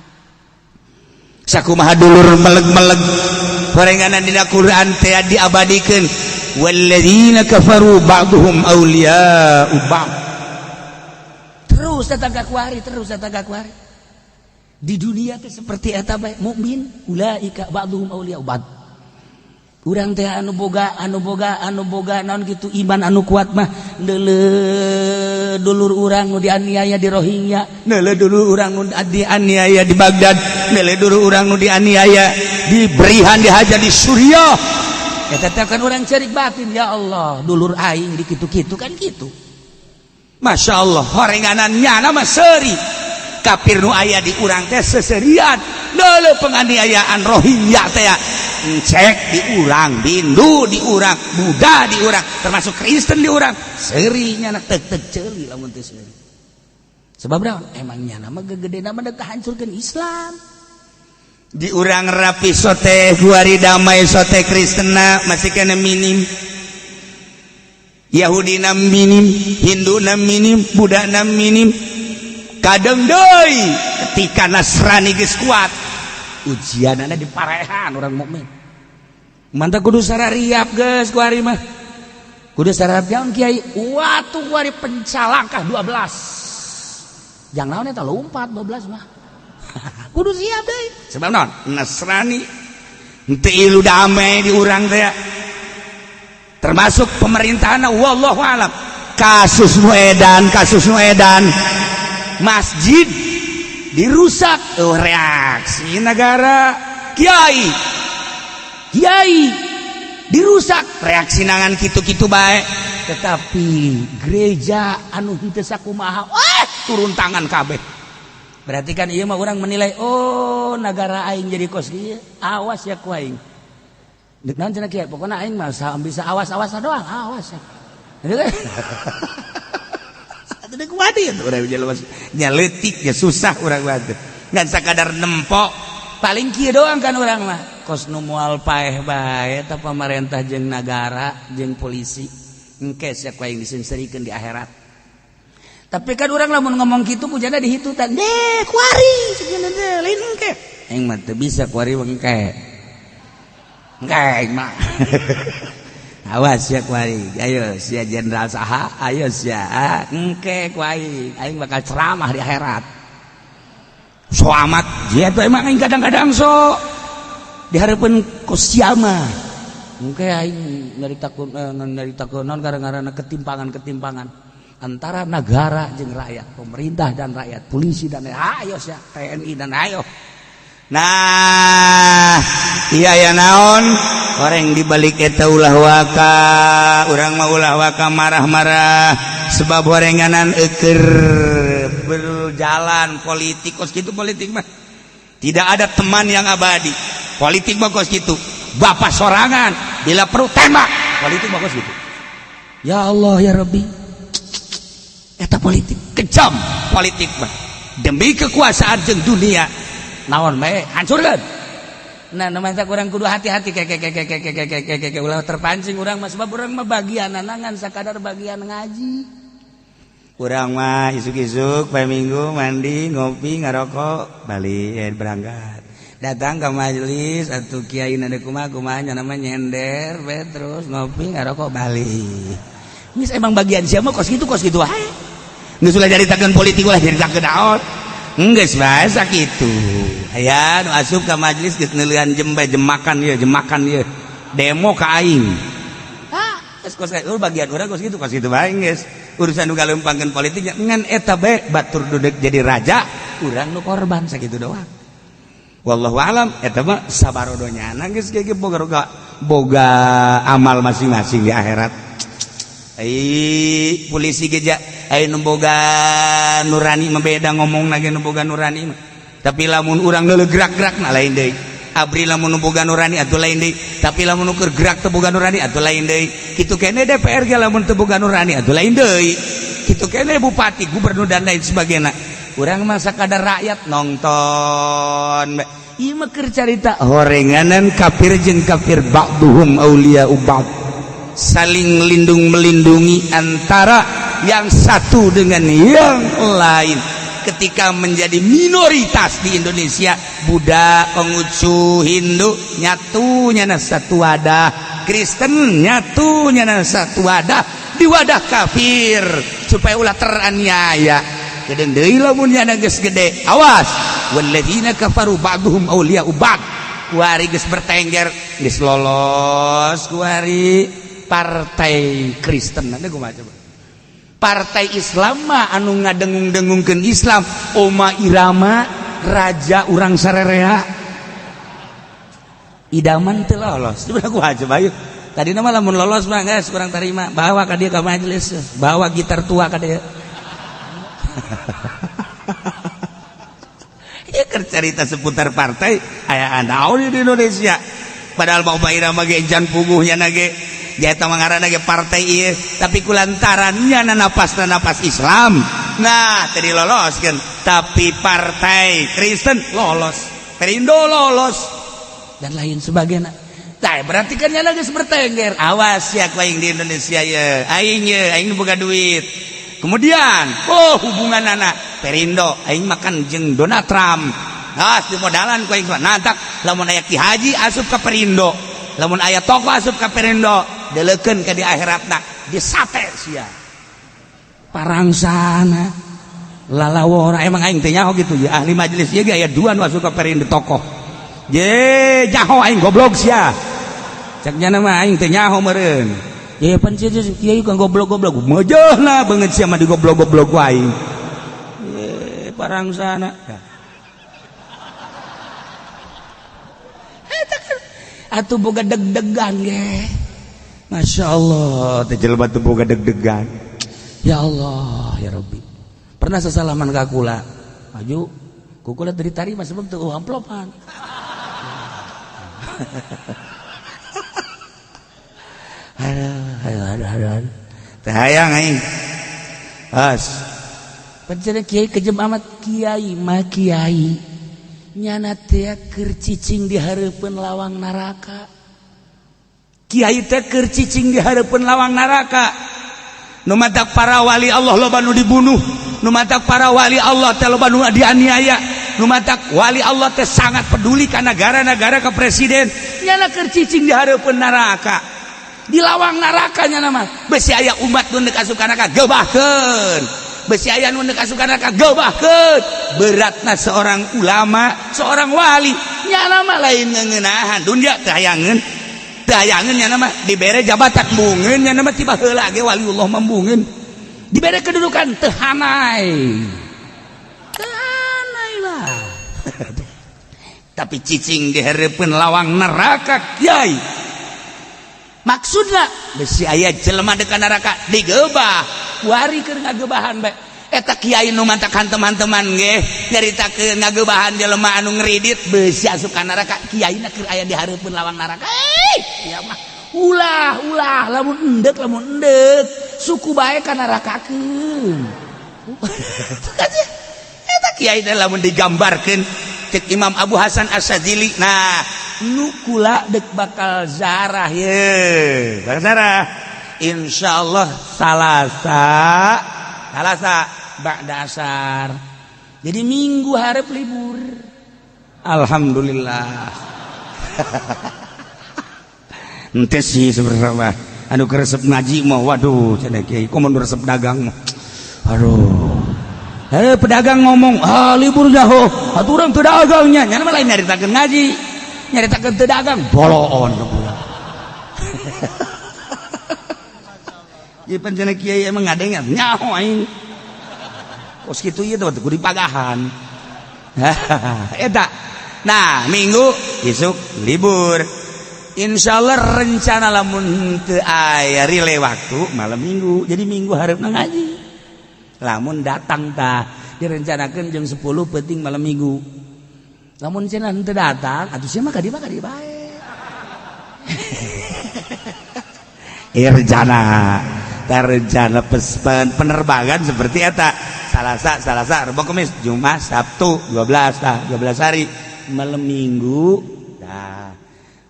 Sakumaha dulur meleg-meleg. Parenganan dina Quran teh diabadikeun. Walladzina kafaru ba'duhum awliya'u ba'd. Terus tetangga kuari. Di dunia teh seperti eta bae mukmin ulaika ba'duhum awliya'u ba'd. Urang teh anu boga naon kitu iman anu kuat mah neule dulur urang nu dianiaya di Rohingya, neule dulur urang nu dianiaya di Baghdad, neule dulur urang nu dianiaya di Berihan dihajar di Suriah. Eta teh kan urang cerik batin ya Allah, dulur aing di kitu-kitu kan kitu. Masya Allah, horenganan nyana mah seuri. Kafir nu aya di urang teh seserian, neule penganiayaan Rohingya teh cek di urang, Hindu di urang, Buddha di urang, termasuk Kristen di urang, serinya nak tek ceuli lamun teu seuri. Sebab naon? Emangnya nama gegedena mah teu hancurkeun Islam. Di urang rapi sote guari damai sote Kristena masih kena minim. Yahudina minim, Hinduna minim, Buddhana minim. Kadang deui ketika Nasrani geus kuat ujianana diparehan orang mukmin. Mantap kudu sarariap geus kuari mah. Kudu sarariap jaon kiai. Watu kuari pencalakah 12. Jang naon eta lompat 12 mah. Kudu siap deui. Sebab naon? Nasrani henteu ilu damai di urang teh. Termasuk pemerintahanna wallahu alam. Kasus nu edan masjid dirusak, reaksi negara kiai dirusak, reaksi nangan kitu-kitu baik. Tetapi gereja anu henteu sakumaha turun tangan kabeh. Berarti kan ieu mah urang menilai oh negara aing jadi kos kieu, awas ya ku aing. Deuk naon cenah kieu, pokona aing mah bisa awas-awas doang, awas ya. Tadi kuadir urang nya leutik nya susah urang mah teh. Ngan sakadar nempok paling kieu doang kan urang mah. Kos nu moal paeh bae eta pamarentah jeung nagara jeung polisi. Engke sia ku aing disenserikeun di akhirat. Tapi kan urang lamun ngomong kitu kujana dihitutan. Kuari sejeuna teh lain engke. Aing mah teu bisa kuari engke. Engke aing mah. Awas ya kuari, ayo sia jenderal saha, ayo sia engke kuari, aing bakal ceramah di akhirat. So amat, dia tuh emang aing kadang-kadang so dihareupeun ku sia mah. Engke aing nyaritakeun naon gara-garana ketimpangan antara negara jeung rakyat, pemerintah dan rakyat, polisi dan ayo sia TNI dan ayo. Nah, iya ya naon orang dibalik eta ulah waka, urang mah ulah waka marah-marah sebab horenganan euker berjalan politik kos kitu politik mah tidak ada teman yang abadi. Politik mah kos kitu, bapak sorangan bila perlu tembak, politik mah kos kitu. Ya Allah ya Rabbi, eta politik kejam politik mah demi kekuasaan jeung dunia. Naon bae hancurkeun. Nah namanya kurang kudu hati-hati kayak ulah terpancing urang mah sebab urang mah bagian nangan sakadar bagian ngaji. Urang mah isuk-isuk poe Minggu mandi, ngopi, ngarokok, balik berangkat. Datang ke majelis atuh kiai na kumaha nya namanya nyender bae terus ngopi, ngarokok, balik. Geus emang bagian sia mah kos kitu wae. Geus ulah jaritakeun politik ulah jaritakeun daot. Geus bae sakitu. Aya nu asup ka majelis geus neuleuan jemakan ieu demo ka aing. Geus kos bagian urang kos kitu bae geus. Urusan nu galeumpangkeun politik ngan eta bae batur duduk jadi raja, urang nu korban sakitu doang. Wallahu alam eta mah sabarodonyana geus ge boga amal masing-masing di akhirat. Polisi geja nu boga nurani mah beda ngomongna ge nu boga nurani mah. Tapi lamun urang neuleuh gerak-gerak na lain deui. Abri lamun nu boga nurani atuh lain deui. Tapi lamun nu keur gerak teu boga nurani atuh lain deui. Kitu keneh DPR ge lamun teu boga nurani atuh lain deui. Kitu keneh bupati, gubernur dan lain sebagainya. Urang mah sakadar rakyat nonton. ieu mah keur carita horenganan kafir jeung kafir ba'duhum auliya ba'd, saling melindungi antara yang satu dengan yang lain. Ketika menjadi minoritas di Indonesia, Buddha, Konghucu, Hindu nyatunya na satu wadah, Kristen nyatunya na satu wadah di wadah kafir supaya ulah teraniaya. Kedeung deui lamun nya geus gede, awas walladzina kafaru ba'duhum awliya'u ba'd. Kuari geus bertengger geus lolos kuari partai Kristen. Nanti kumaha coba? Partai Islam mah anu ngadengung-dengungkeun Islam, Oma Irama raja urang sarerea idaman teu lolos. Coba coba yuk. Tadi nama lamun lolos mah geus kurang tarima, bawa ka dieu ka majelis, bawa gitar tua ka dieu. Ya keur carita seputar partai aya naon di Indonesia. Padahal Oma Irama ge jan puguhnya na ge jata mangarana ge partai ieu, tapi kulantarannya napas Islam. Nah, tadi loloskeun, tapi partai Kristen lolos, Perindo lolos dan lain sebagainya. Tah berarti kan nya geus bertengger. Awas ya ku aing di Indonesia ye. Aing boga duit. Kemudian, hubunganana Perindo aing makan jeung Donald Trump. Nah, di modalan ku aing nantak lamun aya Ki Haji asup ka Perindo. Lamun aya tokoh asup ka Perindo, deleukeun ka di akhiratna disate sia. Parangsana lalawora emang aing teh nyaho gitu ya ahli majelis ieu ge aya dua nu asup ka Perindo tokoh. Ye nyaho aing goblok sia. Cak nya mah aing teh nyaho meureun. Ye pan sia kieu kan goblok-goblok. Meujeulna beungeut sia mah di goblok-goblok ku aing. Ye parangsana. Atuh boga deg-degan ge. Masya Allah, teh jelema teu boga deg-degan. Ya Allah, ya Rabbi. Pernah sasalaman ka kula. Maju, kukula teu ditarima sebab teu amplopan. Aduh. Teh hayang aing. As. Pancen kiai kejem amat kiai mah kiai. Nyana teh keur cicing di hareupeun lawang naraka. Kiai teh keur cicing di hareupeun lawang naraka. Nu matak para wali Allah loba nu dibunuh, nu matak para wali Allah teh loba nu dianiaya, nu matak wali Allah teh sangat peduli ka negara-negara ka presiden. Nyana keur cicing di hareupeun naraka. Di lawang naraka nyana mah besi aya umat nu neuk asup ka neraka gebahkeun. Besi aya nu neuk asup ka neraka gebahkeun. Beratna seorang ulama, seorang wali nyana mah lain ngeuneunahan dunya teu hayangeun nyana mah dibere jabatan bungeun nyana mah tiba heula ge waliullah mambungeun dibere kedudukan teu hanai lah. Tapi cicing di hareupeun lawang neraka kiai maksudna besi aya jelema deuk ka neraka digebah kuari keur ngagebahan bae. Eta kiai nu mantak teman-teman ge nyaritakeun ngagebahan jelema anu ngridit beusi asup ka neraka. Kiaina keur aya di hareupeun lawang neraka. Ieu mah ulah lamun endek suku bae ka nerakakeun. Eta kiai teh lamun digambarkeun cek Imam Abu Hasan Asyadzili. Nah, nu kula deuk bakal zarah ye. Bakal zarah. Insyaallah Salasa ba'da asar. Jadi minggu hareup libur. Alhamdulillah. Ente sih sebenarnya anu keresep ngaji mah waduh cenah kiai komo resep dagang mah. Aduh. Pedagang ngomong, libur jaho, atuh urang teu dagangnya. Nya mah lain nyaritakeun ngaji. Nyaritakeun teu dagang boloon. Ieu pancen kiai emang ngadengan nyaho aing. Kos kitu ieu teh kudu dipagahan. Eta. Nah, minggu isuk libur. Insyaallah rencana lamun teu aya rile waktu malam minggu. Jadi minggu hareupna ngaji. Lamun datang tah direncanakeun jam 10 penting malam minggu. Lamun cenah teu datang, atuh sia mah ka dieu bae. Rencana penerbangan seperti eta. Salasa, Rabu, Kamis, Jumat, Sabtu 12 hari. malam minggu dah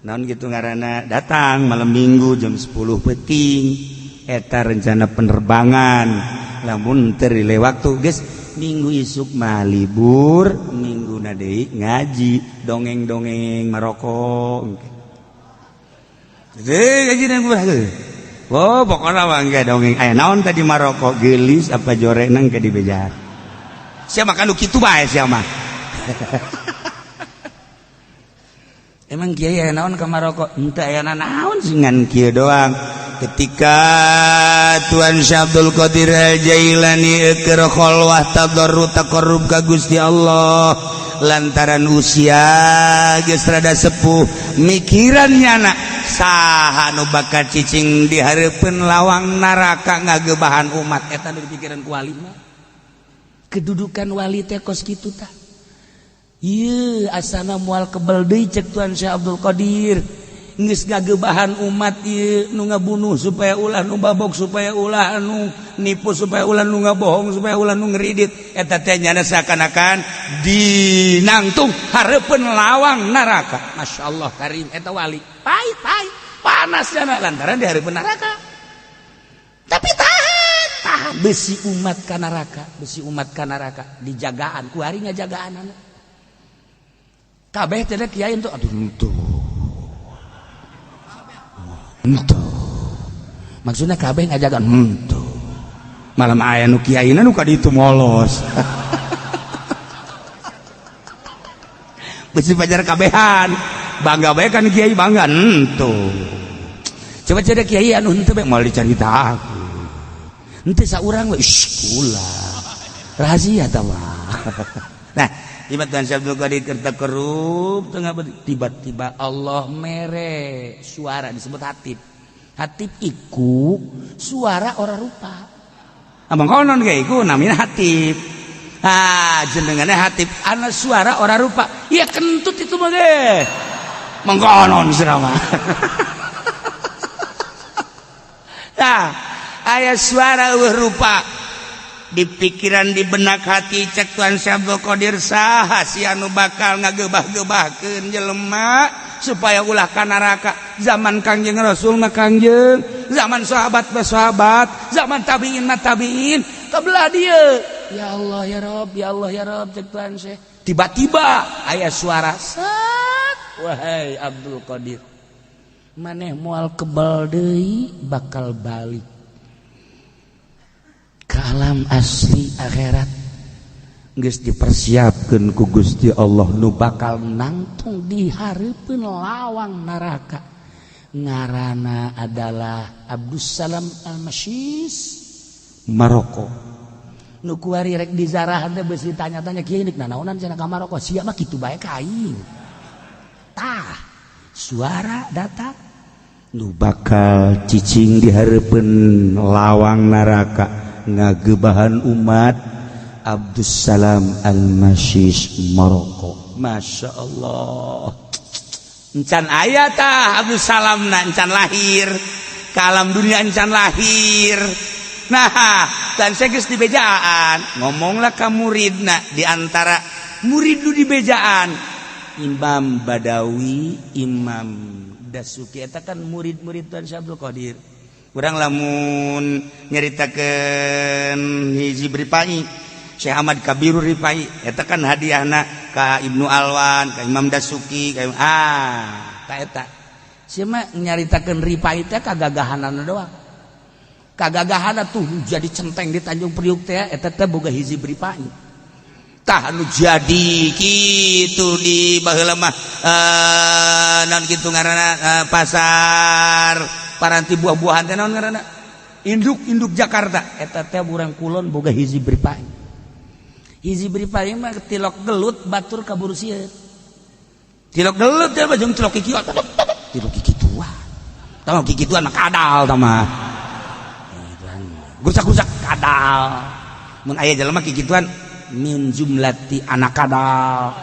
naon gitu ngaranna datang malam minggu jam 10 peting eta rencana penerbangan lamun teu rile waktu geus minggu isuk mah libur minggu deui ngaji dongeng-dongeng maroko ngaji nang gua oh pokokna mah engke dongeng aya naon tadi maroko geulis apa jorenang ke di bejar sia makan nu kitu bae sia mah emang kieu aya naon ka maroko henteu aya naon singan kieu doang ketika Tuan Syekh Abdul Qadir Al-Jailani keur khalwah tadarrur taqarrub ka Gusti Allah lantaran usia geus rada sepuh mikirannya na saha nu bakal cicing di hareupeun lawang naraka ngagebahan umat eta nu dipikiran ku wali mah kedudukan wali teh kos kitu tah ieu asana moal kebal deui cek Tuan Syekh Abdul Qadir geus ngagebahan umat ieu nu ngabunuh supaya ulah nu babok supaya ulah nu nipu supaya ulah nu ngabohong supaya ulah nu ngeridit eta teh nyana seakan-akan dinangtung hareupeun lawang neraka masyaallah karim eta wali pahit panas cenah lantaran di hareupeun neraka tapi tahan besi umat ka neraka dijagaan ku hari ngajagaanana kabeh teh kiai ento aduh ento maksudnya kabeh ngajagaan ento malam aya nu kiaina nu ka ditu molos besi pajar kabehan bangga bae kan kiai bangga ento coba ceda kiai anu henteu bae moal dicaritakeun henteu saurang we kula rahasia tah mah nah tiba Tuan Syekh Abdul Qadir keur takerup tengah tiba-tiba Allah mere suara disebut hatib iku suara ora rupa abang konon ge iku namina hatib jenenganna hatib ana suara ora rupa iya kentut itu mah ge mangkonon sirama nah aya suara rupa di pikiran di benak hati cek Tuan Syekh Abdul Qadir saha si anu bakal ngagebah-gebahkeun jelema supaya ulah ka neraka zaman Kangjeng Rasul mah kangjeng zaman sahabat mah sahabat zaman tabiin mah tabiin kabelah dieu ya Allah ya Rabb ya Allah ya Rabb cek Tuan Syekh tiba-tiba aya suara sat wahai Abdul Qadir maneh moal kebal deui bakal balik ka alam asli akhirat geus dipersiapkeun ku Gusti Allah nu bakal nangtung di hareupeun lawang neraka ngaranna adalah Abdus Salam Al-Mashis Maroko nu kuari rek dizarahan teh beus ditanya-tanya kieu nik naonan cenah ka Maroko sia mah kitu bae ka aing tah suara datang nu bakal cicing di hareupeun lawang neraka ngagebahan umat Abdus Salam Al-Mashis Maroko Masya Allah encan aya tah Abdus Salam na encan lahir ka alam dunia encan lahir nah dan saya geus di bejaan ngomonglah ka muridna di antara murid nu di bejaan Imam Badawi Imam Dasuki eta kan murid-murid Tuan Syekh Abdul Qadir urang lamun nyaritakeun hiji Ripai Syekh Ahmad Kabirur Ripai eta kan hadiahna ka Ibnu Alwan ka Imam Dasuki ka ta eta sia mah nyaritakeun Ripai teh kagagahanana doang kagagahanna tuh jadi centeng di Tanjung Priuk teh eta teh boga hiji Ripai tah anu jadi kitu di baheula mah naon kitu ngaranna pasar paranti buah-buahan teh naon ngaranna induk Jakarta eta teh urang kulon boga hiji Ripai mah tilok gelut batur kaburu sieun tilok gelut teh jeung tilok kikieuan tilok kikituan tah kikituan mah kadal tah mah gusak-gusak kadal mun aya jelema kikituan min jumlati anak kadal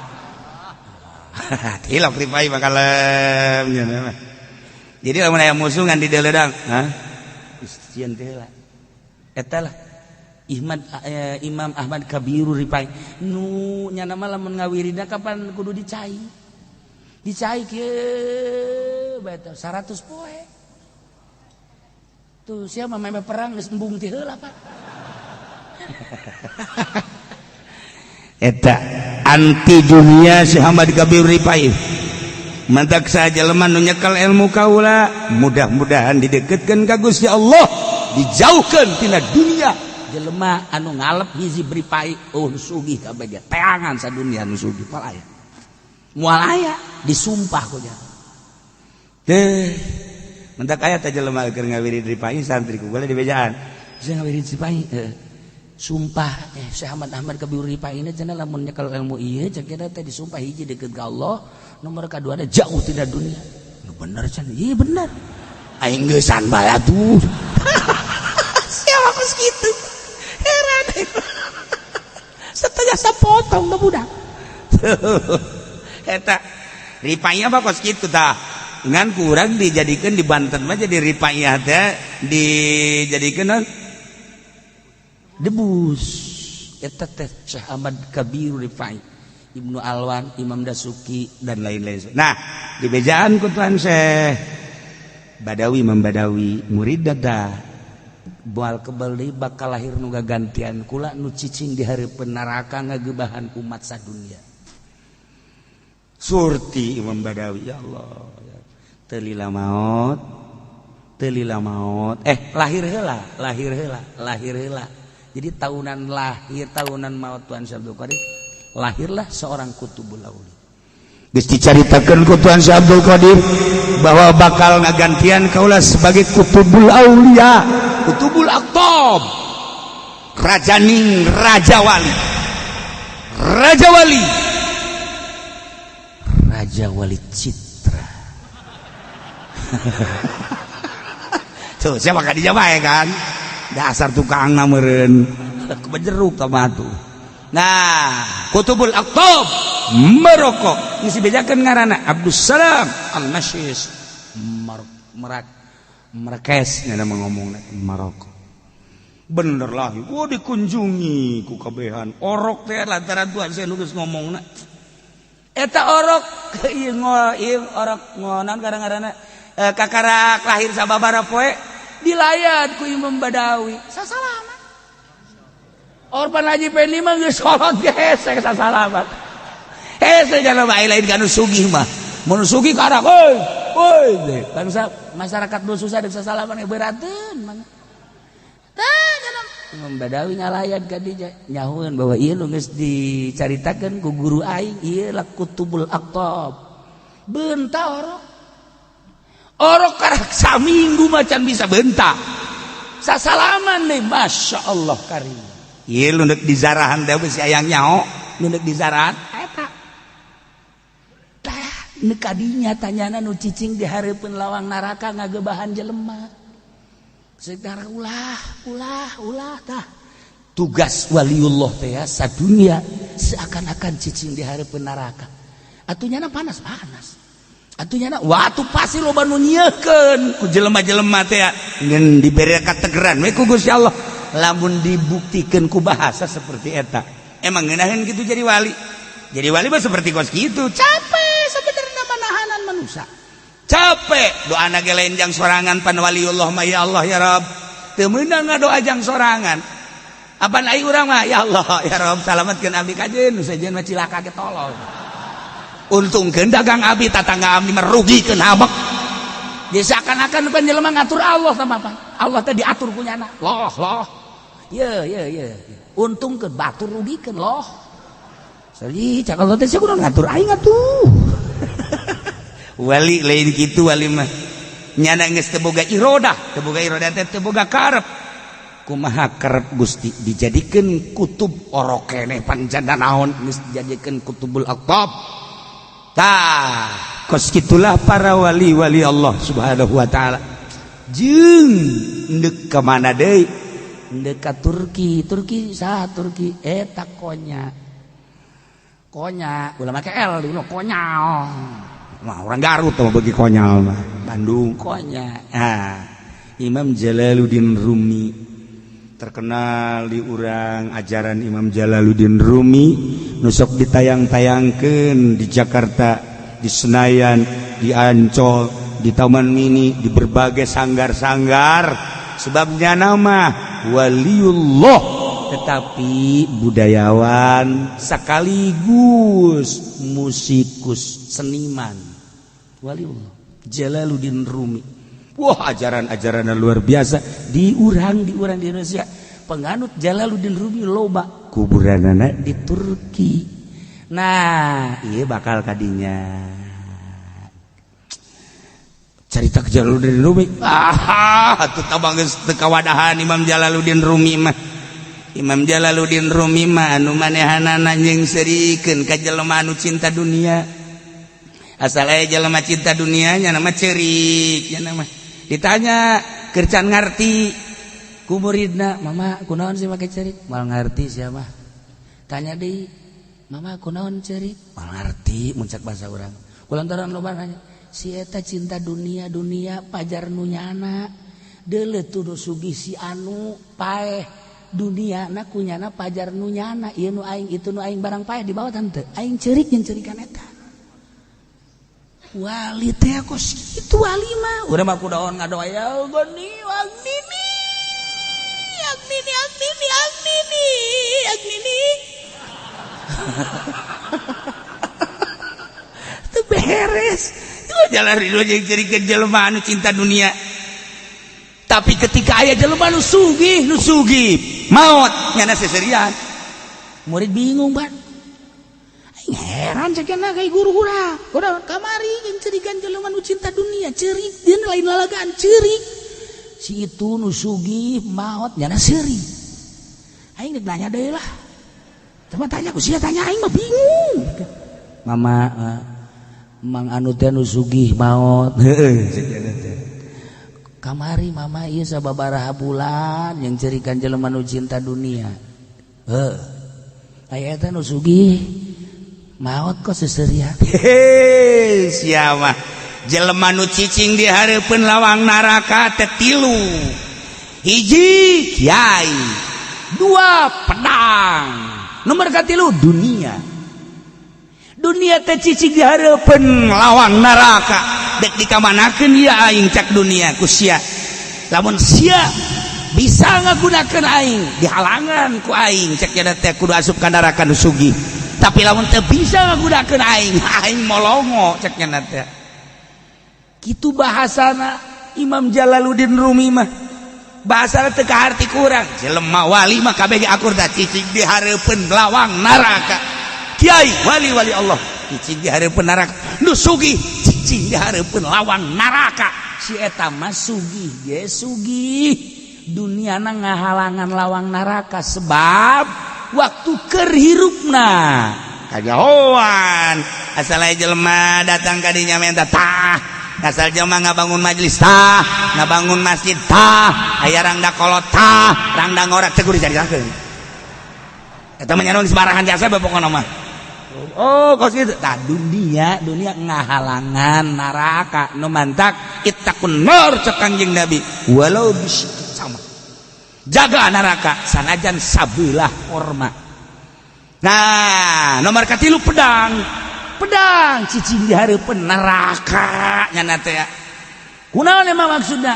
tilok Ripai mah kalem jadi lamun aya musuh ngan di deuleudang sieun teh lah eta lah Imam Ahmad Kabiru Ripai nu nya nama lamun ngawirina kapan kudu dicai kieu bae 100 poe tuh sia mah meme perang geus embung ti heula Pak eta anti dunia si Ahmad Kabiru Ripai mantak saja lemah nu nyekel ilmu kaula mudah-mudahan dideketkeun ka Gusti Allah dijauhkeun tina dunia jelema anu ngalep hiji Ripai sugih kabeh dia teangan sadunia anu sugih moal aya disumpah ku dia teh mentak aya teh jelema keur ngawirid Ripai santri ku boleh dibejaan saya ngawirid Ripai sumpah Syekh Ahmad Kabiru Ripai ini cenah lamun nyekel ilmu ieu cek kita teh disumpah hiji deket ka Allah nomor kedua ada jauh tina dunia bener cenah ieu bener aing geusan bae atuh siapa geus kitu heran setengah sapotong da budak eta Ripai apa kos kitu tah ngan kurang dijadikeun di Banten mah jadi Ripai teh dijadikeun debus eta teh Syekh Ahmad Kabiru Ripai Ibnu Alwan Imam Dasuki dan lain-lain nah di bejaan ku tuan Syekh Badawi Imam Badawi murid dada moal kebal deui bakal lahir nu gagantian kula nu cicing di hareupeun neraka ngagebahan umat sadunya surti Imam Badawi ya Allah teu lila maot lahir heula jadi tahunan lahir tahunan maut Tuan Syekh Abdul Qadir lahirlah seorang kutubul auli geus dicaritakeun ku Tuan Syekh Abdul Qadir bahwa bakal ngagantian kaula sebagai kutubul aulia kutubul aqtab rajaning raja wali citra tuh siapa kan dijawab kan dasar tukang nameureun kebejeruk sama tuh nah kutubul aqtab Maroko ngisi bejakeun ngaranna Abdus Salam Al-Mashis Marrakesh nya ngomongna Maroko bener lah gua dikunjungi ku kabehan orok teh lantaran Tuhan saya nu geus ngomongna eta orok ieu orok ngonan kadang-kadang kakarak lahir sababaraha poe dilayat ku Imam Badawi sasalaman Orpan Haji Pendi mah geus salat gesek sasalaman hese jalan bae lain kana sugih mah mun sugih karak euy bangsa masyarakat nu susah deuk sasalaman beurateun mah teh Imam Badawi ngalayat ka dieu nyahueun bahwa ieu nu geus dicaritakeun ku guru aing ieu la kutubul aqtab beunta orok karak saminggu macan bisa bentak sasalaman deh Masya Allah karim iya lu nek dizarahan deh si ayang nyao lu nek dizarahan eta tah nek kadinya tanyana nu cicing di hareupeun lawang neraka ngagebahan jelema sekedar ulah tah tugas waliullah teh ya sadunya seakan-akan cicing di hareupeun neraka atunyana panas atunya waktu pasti loba nu nyiekeun ku jelema-jelema teh ngeun dibere kategeran we ku Gusti Allah lamun dibuktikeun ku bahasa seperti eta emang ngeunaheun kitu jadi wali mah seperti kos kitu capek sebenarnya manahanan manusia capek doana ge lain jang sorangan pan waliullah mah ya Allah ya Rabb teu meunang ngadoa jang sorangan apan ai urang mah ya Allah ya Rabb salametkeun abdi ka jeun nu sajeun mah cilaka ge tolol untungkeun dagang abdi tatangga abdi merugikeun habek jadi seakan-akan bukan jelema ngatur Allah sama apa Allah teh diatur kunyana loh ye untungkeun batur rugikeun loh sali cak Allah teh kudu ngatur aing atuh wali lain kitu wali mah nyana geus teu boga irodah teh teu boga karep kumaha karep Gusti dijadikeun kutub orok keneh pancanda naon geus dijadikeun kutubul aqtab tah kos kitulah para wali-wali Allah Subhanahu wa taala jeung neuk ka mana deui neuk ka Turki saha Turki eta konya ulah make L dulu konyal mah orang Garut mah bagi konyal mah Bandung konya Imam Jalaluddin Rumi terkenal di urang ajaran Imam Jalaluddin Rumi nusok ditayang-tayangkeun di Jakarta, di Senayan, di Ancol, di Taman Mini, di berbagai sanggar-sanggar. Sebabnya nama waliullah, tetapi budayawan sekaligus musikus, seniman. Waliullah Jalaluddin Rumi. Wah, ajaran-ajaran luar biasa di urang di Indonesia. Penganut Jalaluddin Rumi loba, kuburanana di Turki. Nah, iya bakal kadinya cerita ke Jalaluddin Rumi. Atuh tabang geus teu kawadahan Imam Jalaluddin Rumi mah. Imam Jalaluddin Rumi mah anu manehanana nyeungseurikeun ka jelema anu cinta dunia. Asal aya jelema cinta dunianya nama ceurik, nya nama. Ditanya keur can ngarti ku muridna, "Mama, kunaon sih make ceurik?" "Moal ngarti sia mah." Tanya deui, "Mama, kunaon ceurik?" "Moal ngarti," mun cak basa urang. Kulantaran loba nanya, "Si eta cinta dunia pajar nu nyana. Deuleu tu nu sugih si anu paeh duniana kunyana pajar nu nyana. Ieu nu aing, itu nu aing barang paeh dibawa tante. Aing ceurik jeung ceurikan eta." Wali teh kos itu wali mah urang mah kudaon ngadoa ya goni agnini teu beres tuh jalan ridho jeung cerikeun jelema anu cinta dunia. Tapi ketika aya jelema nu sugih maot nyana seserian murid bingung ban. Heran cekena kayak guru urang. Udah kamari yang cerikan jelema nu cinta dunia, cerik dia lain lalagaan cerik. Si itu nu sugih maot nyana seuri. Aing deuk nanya deui lah. Teman tanya ku sia tanya aing mah bingung. Mama mang anu teh nu sugih maot. Heeh cenah teh. Kamari mama ieu sababaraha bulan yang cerikan jelema nu cinta dunia. Aya teh nu sugih maot kok seserian. Siapa jelema nu cicing di hareupeun lawang neraka teh 3. Hiji kiai, 2 pedang, nomor katilu dunia. Dunia teh cicing di hareupeun lawang neraka dek dikamanakeun ieu aing cak dunia ku sia. Lamun sia bisa ngagunakeun aing dihalangan ku aing cak nya teh kudu asup ka neraka nu sugih. Tapi lamun teu bisa ngagunakeun aing molongo cek nya teh. Kitu bahasana Imam Jalaluddin Rumi mah. Bahasana teu kaharti ku urang. Jelema wali mah kabeh diakurna cicing di hareupeun lawang neraka. Kiai wali-wali Allah cicing di hareupeun neraka. Nu sugih cicing di hareupeun lawang neraka. Si eta mah sugih ge sugih. Duniana ngahalangan lawang neraka sebab waktu kerhirupna kajahoan asal aya jelema datang ka dinya minta tah, asal jelema ngabangun majelis tah, ngabangun masjid tah, aya rangda kolot tah, rangda ngorek teh kudu dicaritakeun. Eta mah nyanon sembarangan jasa pokona mah. Oh, kos kitu. Tah dunia ngahalangan neraka nu mantak ittaqun nar cek Kangjeng Nabi walau bisyikik sama. Jaga neraka sanajan sabelah korma. Nah, nomor katilu pedang cicing di hareupeun neraka nyana teh. Kunaon emang maksudna?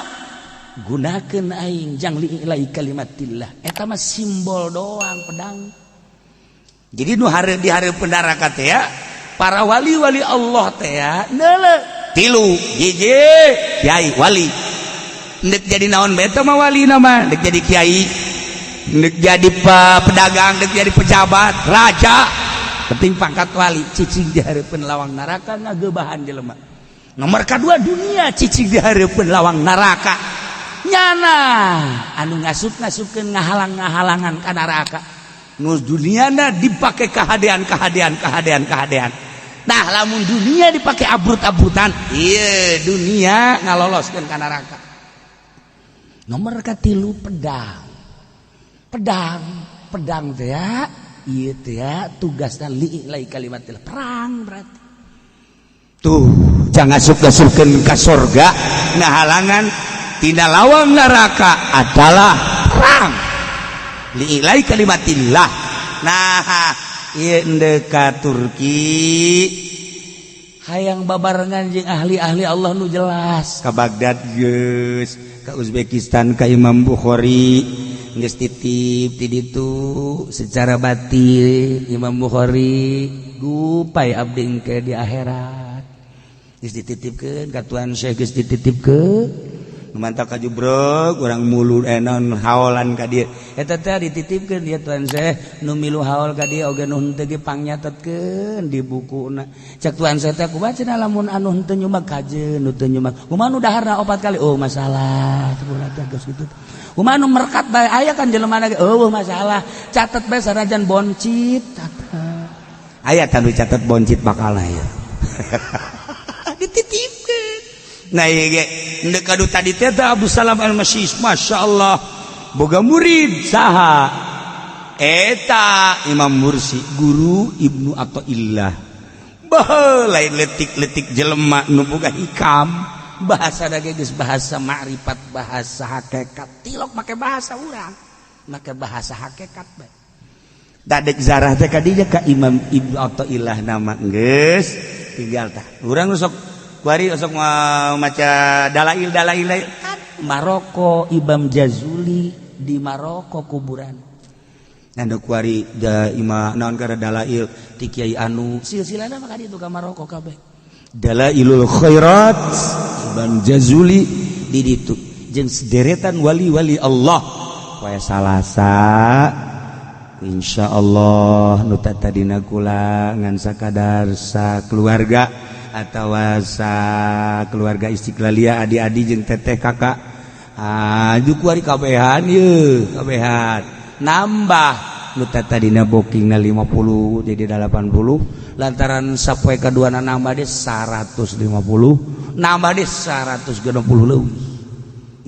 Gunakeun aing jangli ilai kalimatillah. Eta mah simbol doang pedang. Jadi nu di hareupeun neraka teh ya, para wali-wali Allah teh ya, neuleuh 3 hiji kiai wali. Ndek jadi naon beta mah wali nama, ndek jadi kiai, ndek jadi pedagang, ndek jadi pejabat, raja, penting pangkat wali. Cicing di hareupeun lawang neraka ngageubahan jelema. Nomor kedua dunia cicing di hareupeun lawang neraka. Nyana anu ngasup-ngasupkeun ngahalang-ngahalangan ka neraka. Nu duniana dipake kahadean. Nah, lamun dunia dipake abrut-abrutan, ieu dunia ngaloloskeun ka neraka. Nomor katilu pedang teh ya, ieu teh ya tugasna li'ilai kalimatil perang berarti. Tuh, jangan asup-asupkeun ka surga, ngahalangan tina lawang neraka adalah perang. liilai kalimatillah. Nah ieu ka Turki hayang babarengan jeung ahli-ahli Allah nu jelas ka Baghdad geus ka Uzbekistan ka Imam Bukhari geus titip ti ditu secara batin Imam Bukhari gupay abdi engke di akhirat geus dititipkeun ka Tuan Syekh geus dititipkeun mantap ka jubrog urang mulu non haolan ka dieu eta teh dititipkeun dia Tuan Syekh nu milu haol ka dieu oge nu henteu ge pangnyatetkeun di bukuna cek Tuan Syekh teh kumaha lamun anu henteu nyumbang kajeun nu teu nyumbang kumaha nu daharna 4 kali oh masalah sebulan teh geus kitu kumaha nu merkat bae aya kan jelema ge eueuh masalah catet bae sanajan boncit aya tanu catet boncit bakalna ya dititipkeun. Nah iya ndek kadu tadi teh Abu Salam Al-Masyis masyaallah boga murid saha eta Imam Mursi guru Ibnu Athaillah bah lain letik-letik jelema nu boga hikam bahasa dage geus bahasa ma'rifat bahasa hakikat tilok make bahasa urang make bahasa hakikat bae dadek zarah teh kadinya ka Imam Ibnu Athaillah nama geus tinggal tah urang sok kuari sok maca dalail kan Maroko Imam Jazuli di Maroko kuburan nanda kuari da ima naon kana dalail ti Kiai Anu silsilana mah ka ditu ka Maroko kabeh Dalailul Khairat Imam Jazuli di ditu jeung sederetan wali-wali Allah poe Salasa insyaallah nu tadina kula ngan sakadar keluarga atau keluarga Istiqlaliyah adik-adik jeung teteh kakak aju kuari kabehan ye kabehan nambah nu tadina bookingna 50 jadi 80 lantaran sapoe kaduana nambah deh 150 nambah deh 160 leuwih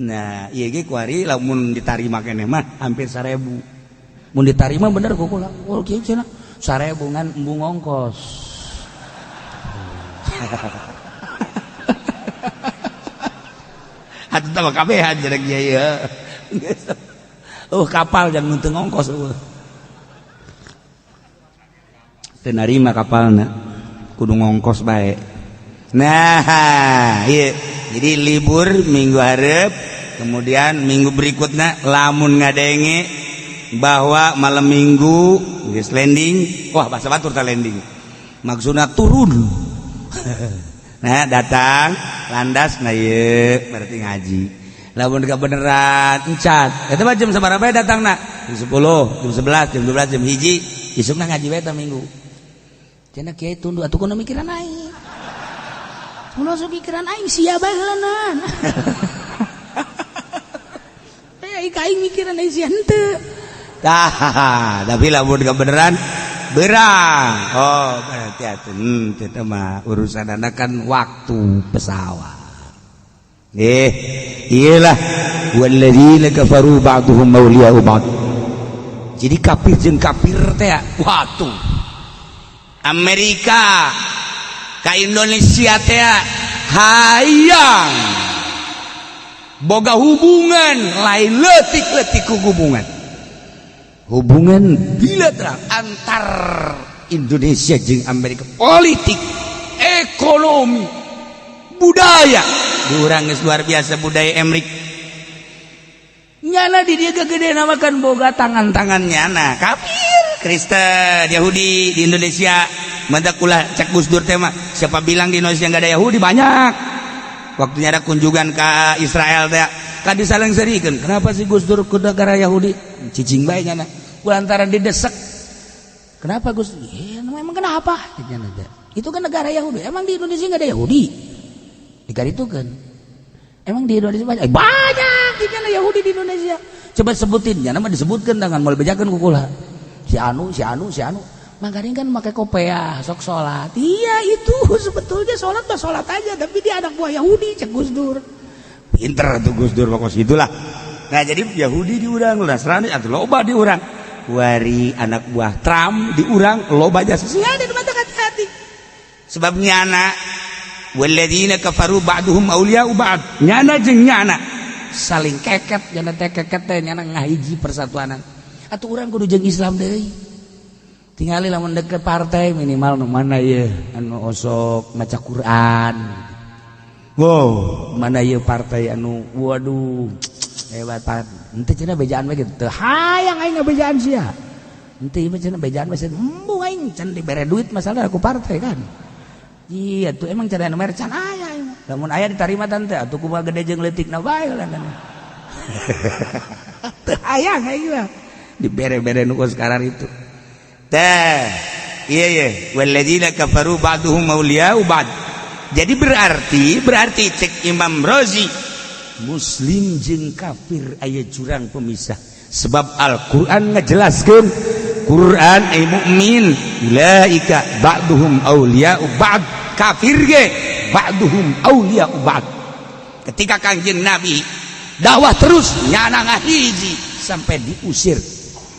nah ieu ge kuari lamun ditarima keneh mah hampir 1000 mun ditarima bener kukula oh kieu cenah 1000 ngan embung ongkos atuh teh kabehan jarek ieu kapal jangan teu ngongkos teu narima kapalna kudu ngongkos bae nah ieu jadi libur minggu hareup kemudian minggu berikutnya lamun ngadenge bahwa malam minggu geus landing wah bahasa batur teh landing maksudna turun nah datang landas nah ieu berarti ngaji lamun ka beneran encat eta mah jam sabaraha bae datangna jam 10 jam 11 jam 12 jam 1 isukna ngaji bae ta minggu cenah kiai tundu atuh kudu mikiran aing kudu mikiran aing sia bae heuleunan aing ka aing mikiran aing sia henteu tah tapi lamun ka beneran berang oh berarti atuh itu mah urusan anak kan waktu pesawat iyalah walladzina kafaru ba'duhum mauliya'u ba'd jadi kafir jeung kafir teh waktu Amerika ka Indonesia teh hayang boga hubungan lain leutik-leutik hubungan bilateral antar Indonesia jeung Amerika politik ekonomi budaya diurang geus luar biasa budaya Amerika nyana di dieu gede namakan boga tangan-tangan nyana kafir Kristen Yahudi di Indonesia mantap ulah cek Gus Dur teh mah siapa bilang di Indonesia enggak ada Yahudi banyak waktunya ada kunjungan ke Israel teh kan disalang-serikeun kenapa sih Gus Dur ke negara Yahudi cicing bae nyana lantaran didesak kenapa Gus emang kenapa itu kan negara Yahudi emang di Indonesia nggak ada Yahudi dikaritukan emang di Indonesia banyak di Yahudi di Indonesia coba sebutin ya nama disebutkan dengan mau bejakan kukula si anu Manggaring kan pakai kopiah sok sholat iya itu sebetulnya sholat mah sholat aja tapi dia anak buah Yahudi cek Gus Dur pinter tuh Gus Dur pokoknya itulah nah jadi Yahudi diurang Nasrani atau loba diurang wari anak buah Trump diurang loba jasa sia di mata hati sebab nyana walladzina kafaru ba'duhum auliya'u ba'd nyana jeung nyana saling keket nyana teh keket teh nyana ngahiji persatuanan atuh urang kudu jeung Islam deui tingali lamun deket partai minimal nu mana ye anu osok maca Quran wow mana ye partai anu waduh hebat pan henteu cenah bejaan we kitu hayang aing ngabejaan sia henteu mah cenah bejaan we embung aing can dibere duit masalah aku partai kan iya tuh emang cara nomor can aya lamun aya ditarima tante atuh kumaha gede jeung leutikna bae lah teu hayang aing mah dibere-bere nu sekarang itu tah iya walladzina kafaru ba'duhum awliya'u ba'd jadi berarti cek Imam Razi muslim jeung kafir aya jurang pemisah sebab Al-Qur'an ngajelaskeun Quran ay mukmin ulaika ba'duhum awliya'u ba'd kafir ge ba'duhum awliya'u ba'd ketika Kangjeng Nabi dakwah terus nyana ngahiji sampai diusir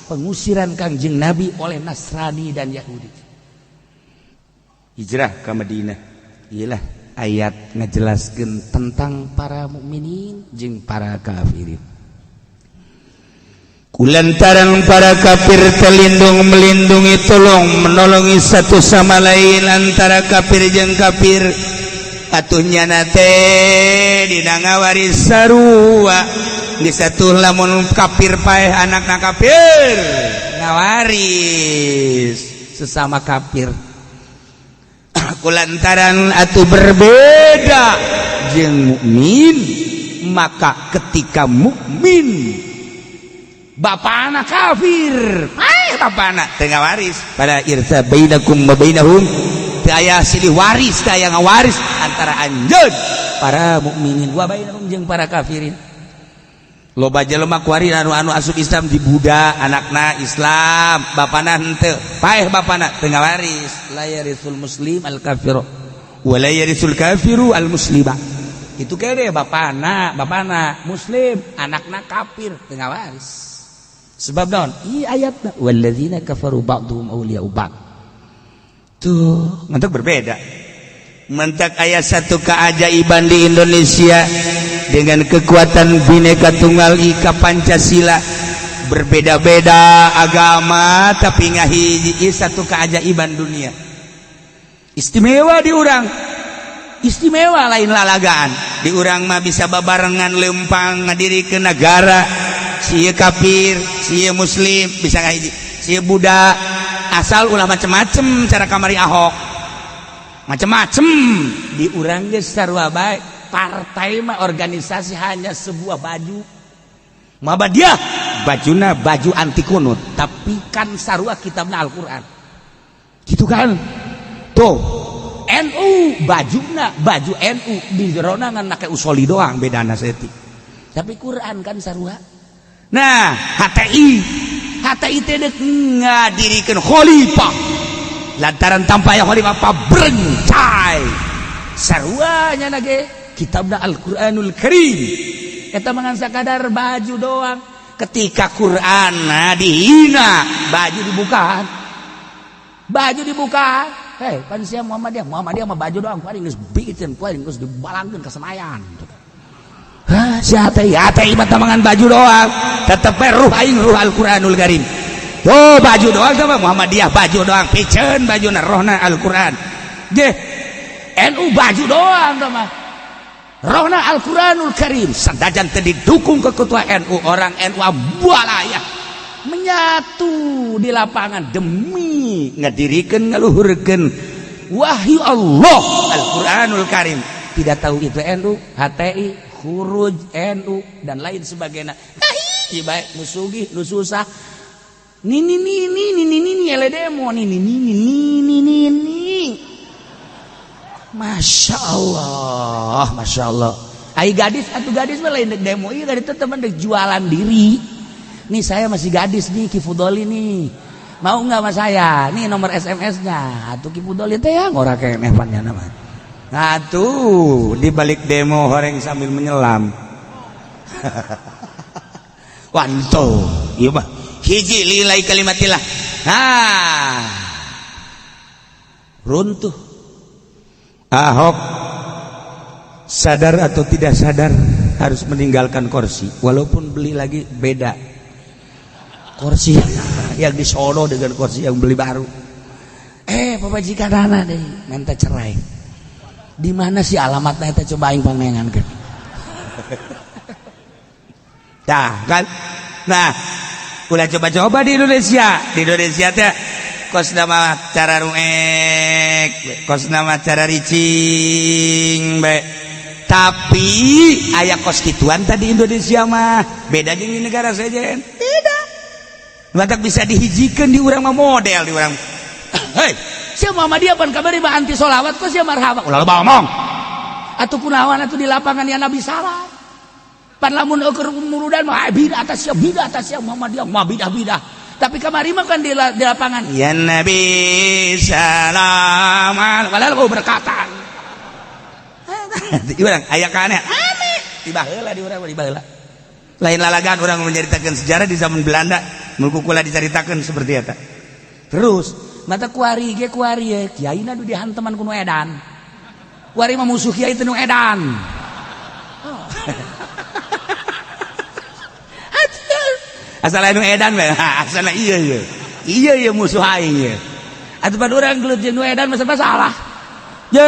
pengusiran Kangjeng Nabi oleh Nasrani dan Yahudi hijrah ke Madinah iyalah ayat ngajelaskeun tentang para mukminin jeung para kafirin kulantaran para kafir terlindung melindungi tolong menolongi satu sama lain antara kafir jeung kafir atuhnya nate dina ngawaris sarua di satu lamun kafir paeh anakna kafir ngawaris sesama kafir kulantaran atuh berbeda jeung mukmin maka ketika mukmin bapana kafir paeh bapana teu ngawaris pada irsa bainakum wa bainahum teu aya silih waris teu aya ngawaris antara anjeun para mukminin wa bainahum jeung para kafirin loba jelema kuari anu asup Islam di budak anakna Islam bapana henteu paeh bapana teu ngawaris la yarisul muslim al kafir wa la yarisul kafiru al muslima itu kene bapana muslim anakna kafir teu ngawaris sebab naon ieu ayatna walladzina kafaru ba'duhum awliya'u ba'd tuh mentak berbeda mentak aya satu keajaiban di Indonesia dengan kekuatan Bhinneka Tunggal Ika Pancasila berbeda-beda agama tapi ngahiji satu keajaiban dunia istimewa di urang istimewa lain lalagaan di urang mah bisa babarengan lempang ngadirikeun negara sieu kafir sieu muslim bisa ngahiji sieu budak asal ulah macem-macem cara kamari Ahok macem-macem di urang geus sarua bae partai mah organisasi hanya sebuah baju Muhammadiyah bajuna baju anti kunut tapi kan sarua kitabna Al-Qur'an gitu kan tuh NU bajuna baju NU di jerona ngan make usoli doang bedana seeutik tapi Quran kan sarua nah HTI teh deuk ngadirikeun khalifah lantaran tanpa aya khalifah pabrencai sarua nya ge kitabna Al-Qur'anul Karim eta mangan sakadar baju doang ketika Quran dihina baju dibuka hei pan sia Muhammadiyah mah baju doang paling geus bikin paling geus dibalangkeun ka Senayan hah si hati mah mangan baju doang tetep ruh aing ruh Al-Qur'anul Karim tuh baju doang sama Muhammadiyah baju doang piceun bajuna rohna Al-Qur'an ge NU baju doang sama rohna Al-Quranul Karim sadajan teu didukung ke ketua NU orang NU bualayah menyatu di lapangan demi ngadirikeun ngaluhurkeun wahyu Allah Al-Quranul Karim tidak tahu itu NU HTI Khuruj NU dan lain sebagainya baik nu sugih nu susah ni ele demo ni Masya Allah ai gadis mah lain demo ieu gadis teh teman jualan diri nih saya masih gadis nih Ki Fudoli nih mau nggak sama saya nih nomor SMS-nya atuh Ki Fudoli teh yang ora keneh panjana mah atuh di balik demo horeng sambil menyelam wanto ieu mah hiji lillahi kalimatillah runtuh Ahok sadar atau tidak sadar harus meninggalkan kursi walaupun beli lagi beda kursi yang disono dengan kursi yang beli baru. Pamajikan anak deh minta cerai. Di mana sih alamatnya teh coba aing pangenankeun. Kan? Nah, ulah coba-coba di Indonesia. Di Indonesia teh kos nama cara ruek, kos nama cara ricing, tapi aya kos kituan tadi Indonesia mah beda jeung di negara sejen. Beda. Batak bisa dihijikan di urang mah model di urang. Hei, sia Muhammadiyah pan kabari mah anti sholawat kok sia marhaba. Ulah ngomong. Atuh kunaon atuh di lapangan ya Nabi salah. Pan lamun eukeur murudan mah bidah atas sia Muhammadiyah mah bidah. Tapi kamari mah kan di lapangan ya Nabi salaman walal kau berkatan. Di urang aya kana aneh tiba heula di urang tiba heula. Lain lalagan orang menceritakan sejarah di zaman Belanda mulkukula diceritakan seperti eta. Terus mata kuari ya kiaina nu dihanteman ku nu edan. Kuari mah musuh kiai teh nu edan. Asal nu edan we, asalna iya. Iya musuh aing ye. Atuh pan urang gelut jeung nu edan mah salah. Ye,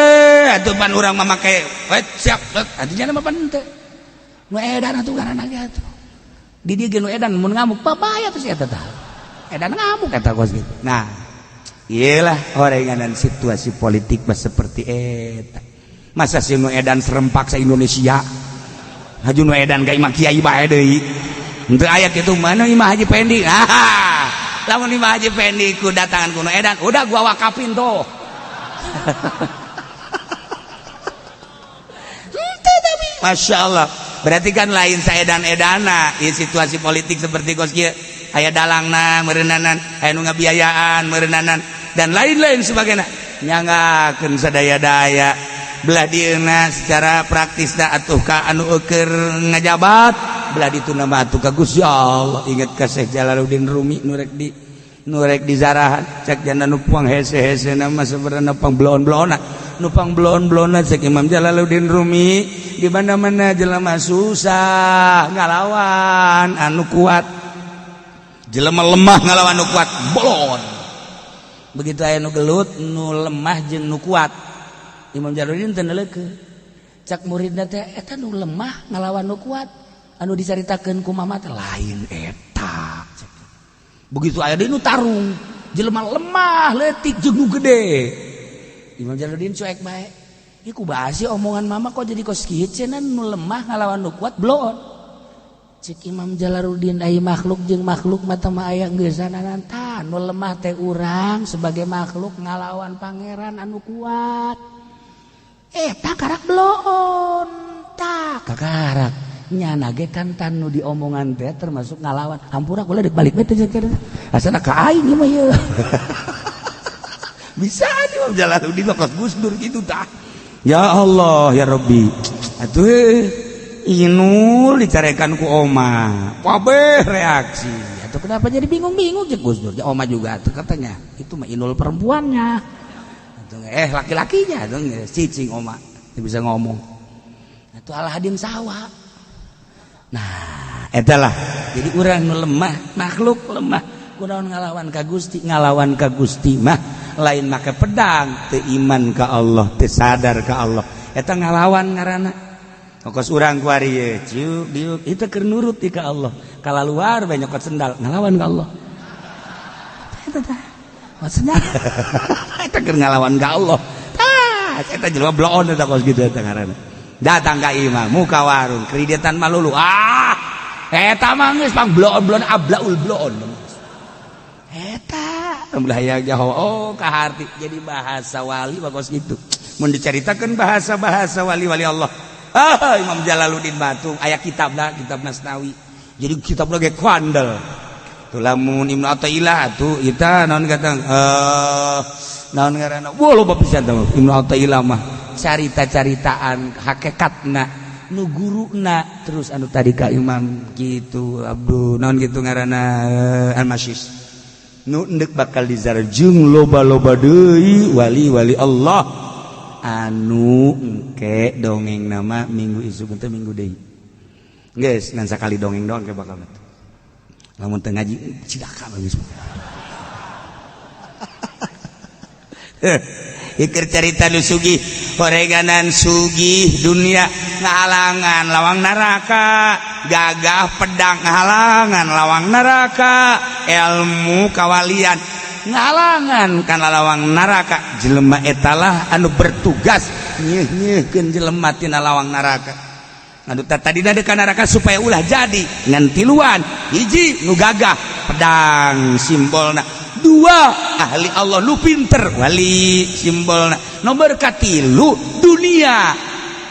atuh pan urang mah make siap, artinya mah pan teu. Nu edan atuh ngaranna ge atuh. Di dieu ge nu edan mun ngamuk babaya tuh si eta tah. Edan ngamuk eta kos gitu. Nah, iyalah orenganan situasi politik mah seperti eta. Masa si nu edan serempak sa Indonesia. Haju nu edan ka imah kiai bae deui. Henteu aya kitu mana imah Haji Pendi. Lamun imah Haji Pendi ku datangan ku nu edan, udah gua wakafin tuh. Masya Allah. Berarti kan lain saedan-edana ya situasi politik seperti kos kieu aya dalangna meureunnanan aya nu ngabiayaan meureunnanan dan lain-lain sebagainya nyangakeun sadaya-daya belah dieuna secara praktisna atuh ka anu eukeur ngajabat belah dituna mah atuh ka Gusti Allah inget ka Syekh Jalaluddin Rumi nu rek dizarahan cek jana nu puang hese-hese nama sebenarnya pang blon-blona nu pang blon-blona cek Imam Jalaluddin Rumi di mana-mana jelema susah ngalawan anu kuat jelema lemah ngalawan nu kuat blon begitu aya nu gelut nu lemah jeung nu kuat Imam Jalaluddin teu neuleukeun cak muridna teh eta nu lemah ngalawan nu kuat anu dicaritakeun ku mama teh lain eta begitu aya deui nu tarung jelema lemah leutik jeung nu gede Imam Jalaluddin cuek bae iku bahasa omongan mama kok jadi kos kieu cenah nu lemah ngalawan nu kuat blon cik Imam Jalaluddin ai makhluk jeung makhluk mah teh aya geusananan tah nu lemah teh urang sebagai makhluk ngalawan pangeran anu kuat eta karak blon tah kakarak nyana ge kan tan nu diomongan teh termasuk ngalawan hampura kula deuk balik we teh asana ka aing mah ieu bisa Imam Jalaluddin kos Gus Dur kitu tah ya Allah ya Rabbi atuh inul dicarekan ku oma kabeh reaksi atuh kenapa jadi bingung-bingung jeung Gus Dur ya oma juga atuh katanya itu mah inul perempuannya atuh laki-lakinya atuh cicing oma bisa ngomong atuh Alhadin sawa nah etalah jadi urang nu lemah makhluk lemah kunaon ngalawan ka Gusti mah lain make pedang teu iman ka Allah teu sadar ka Allah eta ngalawan ngaranna kos urang kuari ye ciuk diuk itu keur nurut ka Allah kalaluar bae nyokot sendal ngalawan ka Allah eta tah maksudna eta keur ngalawan ka Allah tah eta jelema bloon eta kos kitu eta ngaranna datang ka imam muka warung kreditan malulu eta mah geus pang bloon ablaul bloon eta belah hayang jauh kaharti jadi bahasa wali bagus gitu mun diceritakeun bahasa wali Allah Imam Jalaluddin Batu aya kitabna Nasnawi jadi kitabna ge kuandel tuh lamun Ibnu Athaillah atuh eta naon kata naon ngaranna loba pisan tah Ibnu Athaillah mah carita-caritaan hakikatna nu guruna terus anu tadi ka imam gitu Abdul naon gitu ngaranna Al-Masyis nu endek bakal dizarjung loba-loba deui wali-wali Allah anu engke dongeng nama minggu isuk teh minggu deui geus ngan sakali dongeng doang ke bakal lamun teu ngaji cidaka geus. Ikir cerita nu sugih horeganan sugih dunia ngahalangan lawang neraka, gagah pedang ngahalangan lawang neraka, ilmu kawalian ngahalangan kana lawang neraka. Jelema etalah anu bertugas nyeuh-nyeuhkeun jelema tina lawang neraka. Anu tadina deuk ka neraka supaya ulah jadi ngan tiluan. Hiji nu gagah pedang simbolna, dua ahli Allah nu pinter wali simbolna, nomor katilu dunia.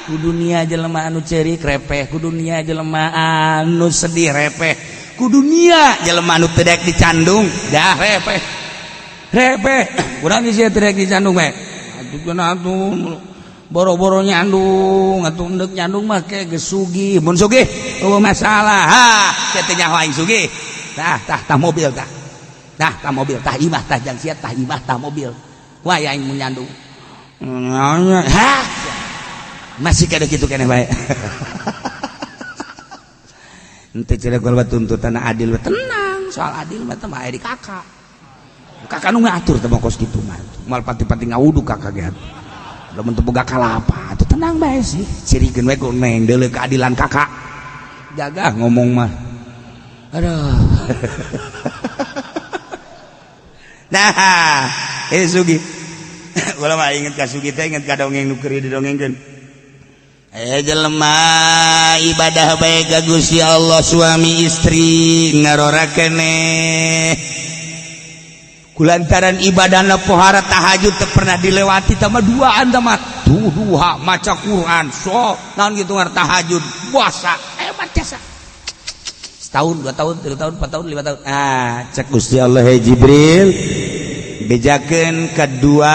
Ku dunia jelema anu ceurik repeh, ku dunia jelema anu sedih repeh, ku dunia jelema anu teu daek dicandung dah repeh. Urang geus teu daek dicandung we. Atuh boro-boro nyandung, atuh endek nyandung mah ke geus sugih. Mun sugih eueuh masalah. Ha, teh nyaho aing sugih. Tah mobil tah. Tah mobil, tah imah, tah jangsiat, tah imah, tah mobil. Wah yang menyandung. Hah, masih kada gitu kene bae. Ente cere gol tuntutan adil tenang, soal adil mah teh aya di kakak. Kakak nu ngatur teh kos kitu mah. Moal pati-pati ngawudu kakak ge. Lamun teu boga kalapa, atuh tenang bae sih. Cirikeun we ku neng deuleu keadilan kakak. Gagah ngomong mah. Aduh. Nah, sugi. Ulah mah inget ka sugi teh inget ka dongeng nu keur didongengkeun. Jelema ibadah bae ka Gusti Allah suami istri ngarora keneh. Kulantaran ibadahna pohara tahajud teu pernah dilewati tah mah duaan tah mah. Duha maca Quran, so naon kitu ngar tahajud, puasa, hebat jasa. Setahun, 2 tahun, 3 tahun, 4 tahun, 5 tahun. Cek Gusti Allah Jibril bejakeun kedua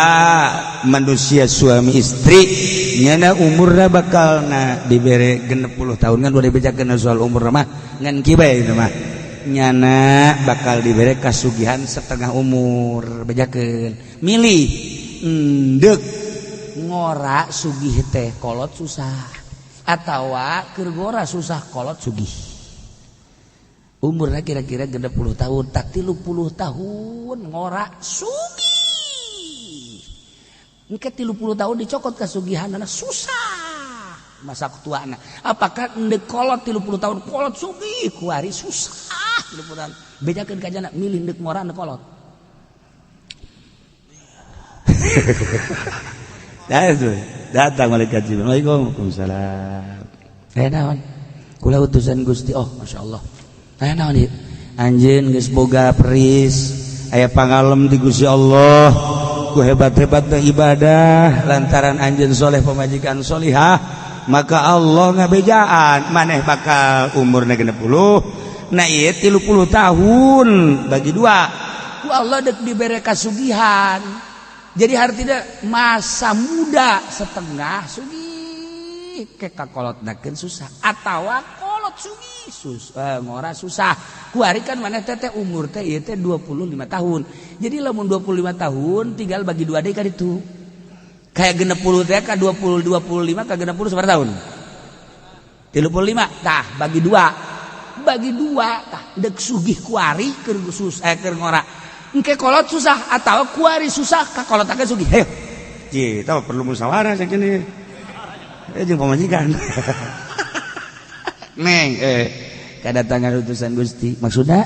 manusia suami istri nyana umurna bakalna dibere 60 tahun kan udah bejakeun soal umur mah ngan kieu bae itu mah nyana bakal dibere kasugihan setengah umur bejakeun milih endek ngora sugih teh kolot susah atawa keur ngora susah kolot sugih. Umurnya kira-kira 60 tahun, tak 30 tahun ngora sugih. Engke 30 tahun dicokot kasugihanana susah. Masa tuana. Apakah endek kolot 30 tahun kolot sugih kuari susah 30 tahun. Bedakeun ka jana milih endek ngora endek kolot. Datang malaikat Jibril. Waalaikumsalam. Naon? Kula utusan Gusti. Oh, masyaallah. Naon ieu? Anjeun geus boga peris, aya pangalem di Gusti Allah, ku hebat-hebatna ibadah lantaran anjeun soleh pamajikan solihah, maka Allah ngabejaan maneh bakal umurna 60. Nah ieu 30 tahun bagi 2. Ku Allah deuk dibere kasugihan. Jadi artinya masa muda setengah sugih ke kakolotnakeun susah atawa kolot sugih ngora susah. Kuari kan maneh teh umur teh ieu teh 25 tahun. Jadi lamun 25 tahun tinggal bagi 2 deui ka ditu. Kayak 60 teh ka 20 25 ka 60 sabaraha tahun? 35. Tah bagi 2. Bagi 2 tah deuk sugih kuari keur susah keur ngora. Engke kolot susah atawa kuari susah ka kolotakeun sugih. Heuh. Ji, tah perlu musyawarah sakeun. Jeung pamajikan. Neng, kedatangan utusan Gusti. Maksudnya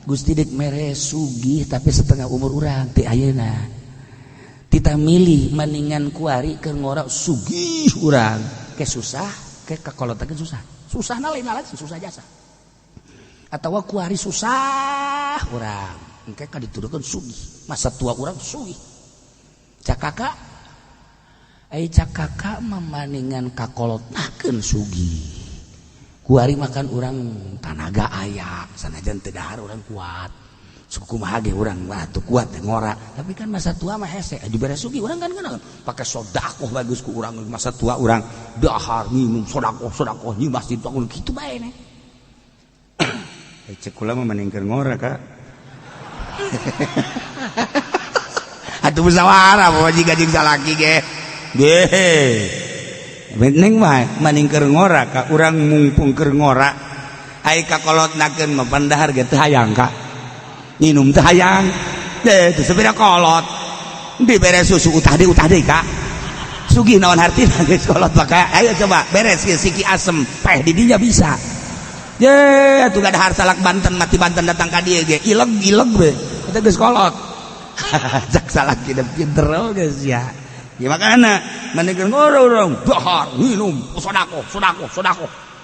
Gusti dek mere sugih tapi setengah umur urang ti ayeuna. Tita milih mendingan kuari keur ngora sugih urang. Ke susah, ke kakolotakeun susah. Susahna lain lagi susah jasa. Atawa kuari susah urang. Engke ka dituduhkeun sugih. Masa tua urang sugih. Cak kakak cak mamaningan kakolotnakeun sugih. Kuari makan orang tanaga ayak sanajan teu dahar orang kuat. Suku mah ge urang mah teu kuat ngora. Tapi kan masa tua mah hese aju beres sugih urang kan pake sedekah bagus ku urang masa tua urang dahar minum sedekah nyi masjid bangun kitu bae ne. Cek kula mah mending keur ngora Kak. Atuh musyawarah bawa jiga jeung salaki ge. Neng mah maning keur ngora ka urang mungpung keur ngora ai kakolotnakeun mah pandahar ge teu hayang Kak minum teu hayang teu sabeda kolot dibere susu utah deui Kak sugih naon hartina geus kolot maka ayo coba beres ge siki asem teh di dinya bisa ye atuh gadahar salak Banten mati Banten datang ka dieu ge ileg we eta geus kolot jak salak hidup pinter geus ya makanya manehkeun ngorong dahar minum sodako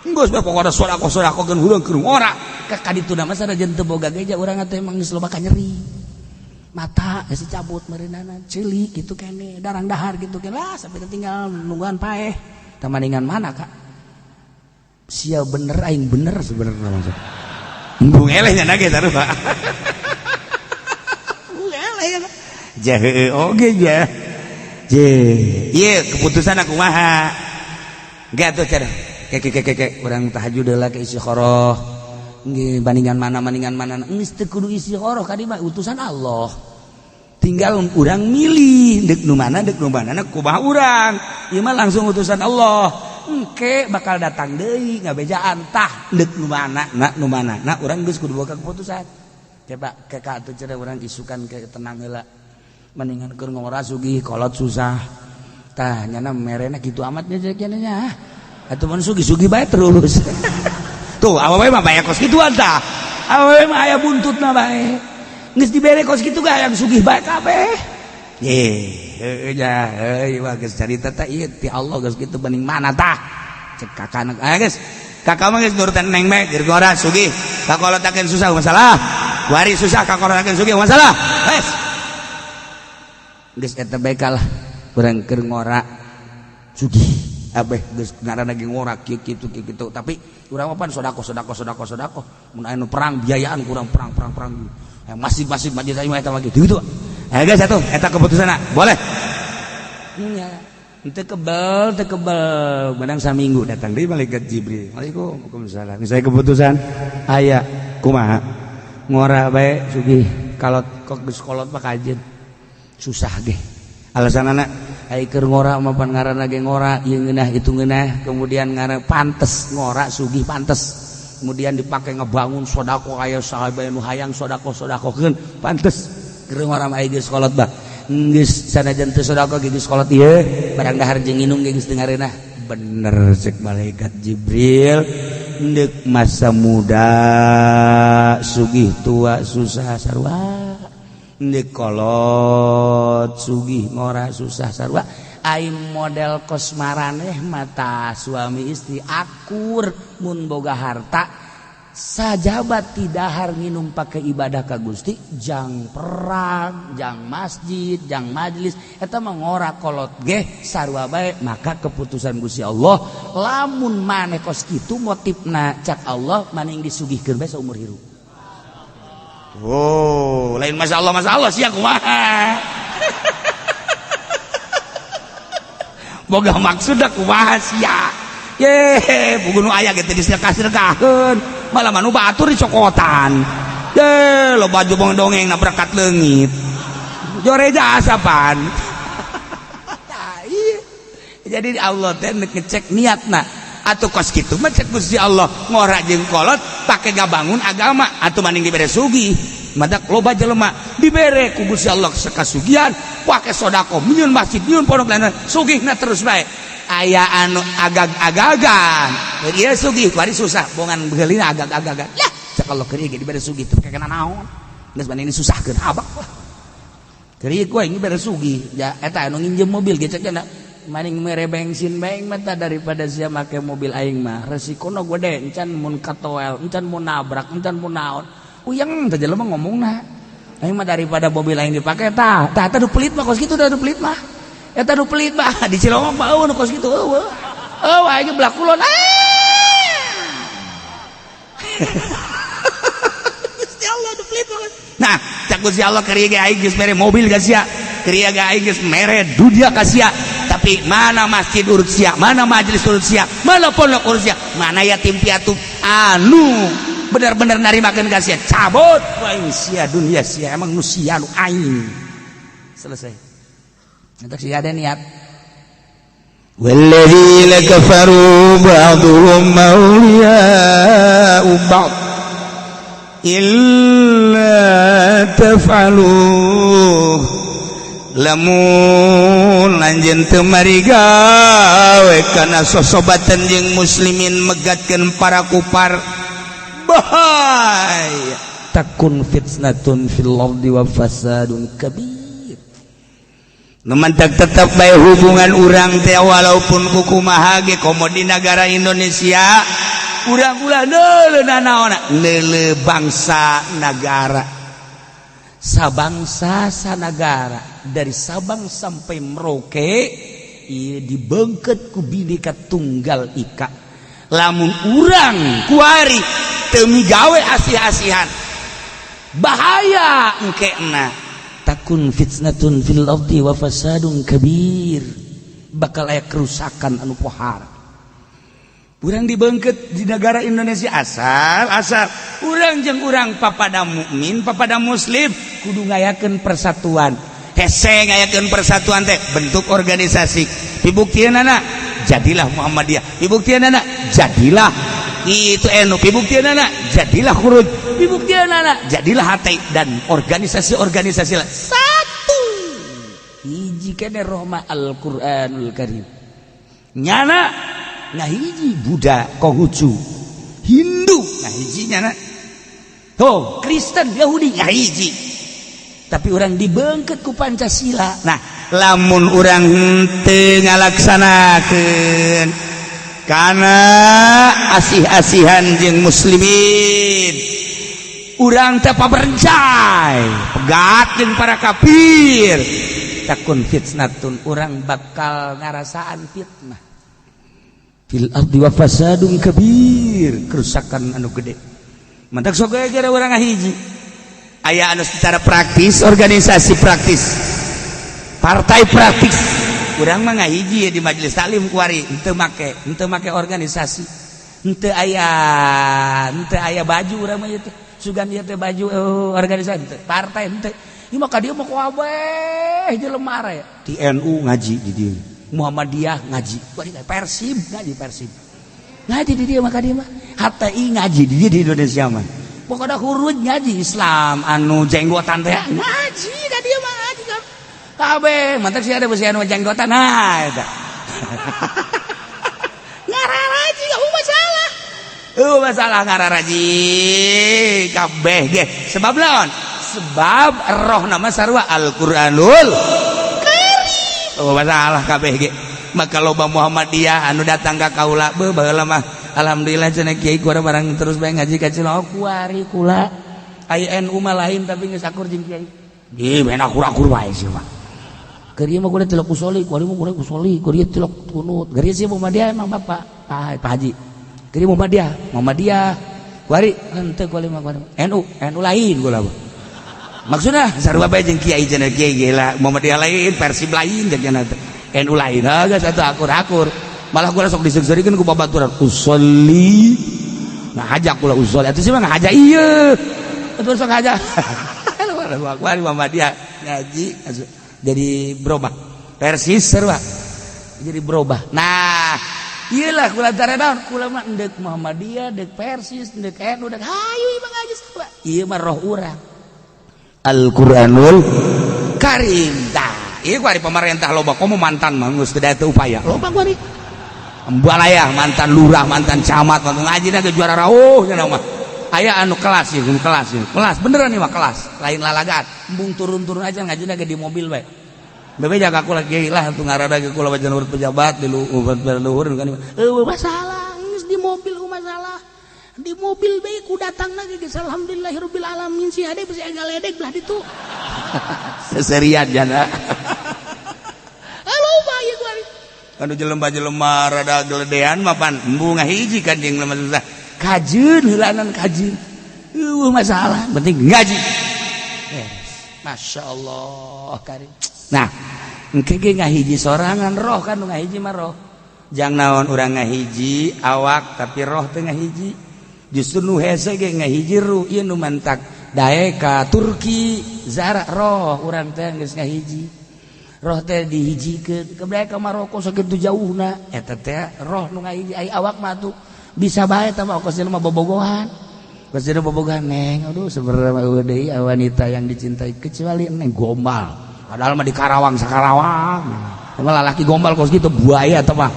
geus bae pokona sodako keun hurung keur ngora ka ditu mah sanajan teu boga geja urang teh emang geus loba ka nyeri mata geus dicabut meureunana ceulik kitu keneh darang dahar kitu keneh lah sampai tinggal nungguan paeh tah maningan mana Kak sia bener aing bener sebenarnya maksud embung elehnya na ge sarua eleh jah oge jah iya keputusan aku maha gak tuh cara kek orang tahajud lah ke istikharah nggih bandingan mana geus teu kudu istikharah ka dieu mah utusan Allah tinggal urang milih deuk nu mana kumaha urang ieu mah langsung utusan Allah engke bakal datang deui ngabejaan tah deuk nu mana urang geus kudu boga keputusan coba keka atuh cenah urang isukan ke tenang heula mendingan keur ngora sugih kolot susah tah nyana merena kitu amatnya cenah nya atuh mun sugih bae terus tuh awewe mah bae kos kituan tah awewe mah aya buntutna bae geus dibere kos kitu ga hayang sugih bae kabeh ye heuh nya euy mah geus carita tah ieu ti Allah geus kitu bening mana tah cek kakana geus kakak mah geus nurutan neng bae keur ngora sugih kakolotakeun susah masalah wari susah kakolotakeun sugih masalah wes geus eta bae kalah urang keur ngora sugih abeh geus ngaranna ge ngora kitu tapi urang mah pan sodako mun aya nu perang biayaan kurang perang masih majlis aing mah eta mah gitu geus atuh eta keputusanna boleh nya teu kebal menang saminggu datang deui malaikat Jibril waalaikumsalam saya keputusan aya kumaha ngora bae sugih kalot kok geus kolot mah kajeun susah ge alasanana ai keur ngora mah pan ngaranna ge ngora ieu ngeunah itu ngeunah kemudian ngaranna pantes ngora sugih pantes kemudian dipake ngebangun sodako aya sahabat nu hayang sodako-sodakokeun pantes keur ngora mah ai geus kolot bah geus sanajan teu sodako ge geus kolot ieu barang dahar jeung nginum ge geus teu ngareunah bener cek malaikat Jibril deuk masa muda sugih tua susah sarua deuk kolot sugih ngora susah sarua ai model kos maraneh mata suami istri akur mun boga harta sajabat ti dahar nginum pake ibadah ka Gusti jang perang jang masjid jang majlis eta mah ngora kolot ge sarua bae maka keputusan Gusti Allah lamun maneh kos kitu motifna cak Allah maning disugihkeun bae saumur hirup. Oh, lain masalah sia kumaha. Boga maksud da kumaha sia. Ye, buku nu aya ge teh disedekah-sedekahkeun, malah manu batur dicokotan. Ye, lo baju bong dongeng nabrakat leungit. Joreja asapan. Jadi Allah teh ngecek niatna. Atuh kos kitu mah cek Gusti Allah ngora jeung kolot pake ngabangun agama atuh maning dibere sugih madak loba jelema dibere ku Gusti Allah sakasugihan pake sodako nyieun masjid nyieun pondok lain sugihna terus bae aya anu agag-agagan ieu sugih bari susah bongan beulina agag-agagan lah cek Allah keur ieu dibere sugih teu kena naon geus maning disusahkeun abak keur ieu ku aing dibere sugih ya eta anu nginjem mobil ge cek maning mere bensin bae mata daripada sia make mobil aing mah resikona gede encan mun katoel encan mun nabrak encan mun naon uyang teh jelema ngomongna aing mah daripada mobil aing dipake tah nu pelit mah kos kitu da nu pelit mah eta nu pelit mah di Cilongok mah eueuh nu kos kitu eueuh aing belak kulon Gusti Allah nu pelit mah nah cak Gusti Allah keur ieu ge aing geus mere mobil geus sia keur ieu ge aing geus mere dunia ka sia tapi mana masjid urut sia, mana majelis urut sia, mana pondok urut sia, mana yatim piatu anu benar-benar narimakeun ka sia cabut wae sia dunia sia emang nu sia nu aing selesai entek sia ada niat walladzina kafaru ba'dhum awliya'u ba'd illa taf'aluh lamun anjeun teu mari gawe kana sosobatan jeung muslimin megatkeun para kufar bahaya takun fitnatun fil ardi wa fasadun kabir. Numantak tetep bae hubungan urang teh walaupun kukumaha ge komo di negara Indonesia urang ulah neuleuh nanaonna neuleuh bangsa negara sabangsa sanagara dari Sabang sampai Merauke ieu dibeungkeut ku Bhinneka Tunggal Ika lamun urang kuari teu migawe asih-asihan bahaya engkena takun fitnatun fil ardi wa fasadun kabir bakal aya kerusakan anu pohara. Urang dibeungkeut di negara Indonesia asal urang jeung urang papada mukmin papada muslim kudu ngayakeun persatuan hese ngayakeun persatuan teh bentuk organisasi pibuktianana jadilah Muhammadiyah pibuktianana jadilah itu NU pibuktianana jadilah Khuruj pibuktianana jadilah HTI dan organisasi-organisasi satu hiji keneh rohma Al-Qur'anul Karim nyana ngahiji Buddha Konghucu Hindu ngahiji nyana tuh Kristen Yahudi ngahiji tapi orang dibeungkeut ku Pancasila. Nah lamun urang teu ngalaksanakeun kana asih-asihan jeung muslimin urang teh paberencai pegat jeung para kafir takun fitnatun urang bakal ngarasaan fitnah fil ardi wa fasadun kabir kerusakan anu gede. Mantak sok gara urang ngahiji aya anu secara praktis organisasi praktis partai praktis urang mah ngahiji di majelis taklim kuari henteu make organisasi henteu aya baju urang mah ieu teh sugan ieu teh baju organisasi henteu partai henteu ieu mah ka dieu mah kabeh jelema aya di NU ngaji di dieu Muhammadiyah ngaji Persib ngaji di dieu mah ka dieu mah HTI ngaji di dieu di Indonesia mah pokoknya Khuruj ngaji Islam anu jenggotan teh ngaji da dieu mah ngaji kabeh mantap sih ada besi anu jenggotan eta ngararaji masalah ngararaji kabeh ge sebab naon sebab roh nama sarua Al-Qur'anul Karim masalah kabeh ge maka loba Muhammadiyah anu datang ka kaula baheula mah alhamdulillah cenah kiai kuara barang terus bae ngaji ka Ciloh kuari kula aya NU mah lain tapi geus akur jeung kiai ieu ben akur-akur wae sih mah keur ieu mah kudu tilok usoli kuari mah kudu usoli keur ieu tilok kunut keur ieu sih Muhammadiyah emang bapak Pak Haji keur ieu Muhammadiyah kuari henteu kuari mah NU lain kula maksudna sarua bae jeung kiai cenah kiai ge lah Muhammadiyah lain Persib lain jeung NU lain geus atuh akur-akur malah gua sok disegsarikeun ku babaturan usolli ngajak kula usolli atuh sih mah ngajak ieu atuh sok ngajak Akbar Muhammadiyah ngaji jadi berubah persis sarua jadi berubah. Nah iyalah kula taredaun kula mah endek Muhammadiyah dek persis dek NU dek hayu ieu mah ngaji sarua ieu mah roh urang Al-Qur'anul Karim tah ieu kuari pemerintah loba komo mantan mah geus teu daya upaya loba kuari Balaya mantan lurah mantan camat mantan ngaji ge juara rawuh nya mah aya anu kelas beneran nih mah kelas lain lalagat embung turun-turun aja ngajina ge di mobil bae bebe jaga kula kiai lah atuh ngarada ge kula bajan urut pejabat di luhur kan masalah geus di mobil ku masalah di mobil bae ku datangna ge alhamdulillahirabbil alamin si ade bisi ega ledek belah ditu seserian jana halo bae kuari anu jelema-jelema rada geledean mapan embu ngahiji kan jeung lemah susah kajeun heulanan kajeun masalah penting ngaji masyaallah karim. Nah engke ge ngahiji sorangan roh kan ngahiji mah roh jang naon urang ngahiji awak tapi roh teu ngahiji justru nu hese ge ngahiji ruh ieu nu mantak dae ka Turki zara roh urang teh geus ngahiji roh teh dihijikeun kebraya ka Maroko sakitu jauhna eta teh roh nu ngahiji ai awak mah tuh bisa bae tah mah ongkosna mah bobogohan pasti ada bobogan neng, aduh sebenarnya deui wanita yang dicintai kecuali neng gombal. Padahal mah di Karawang sakarawang. Emang lalaki gombal kos gitu buaya atau mah.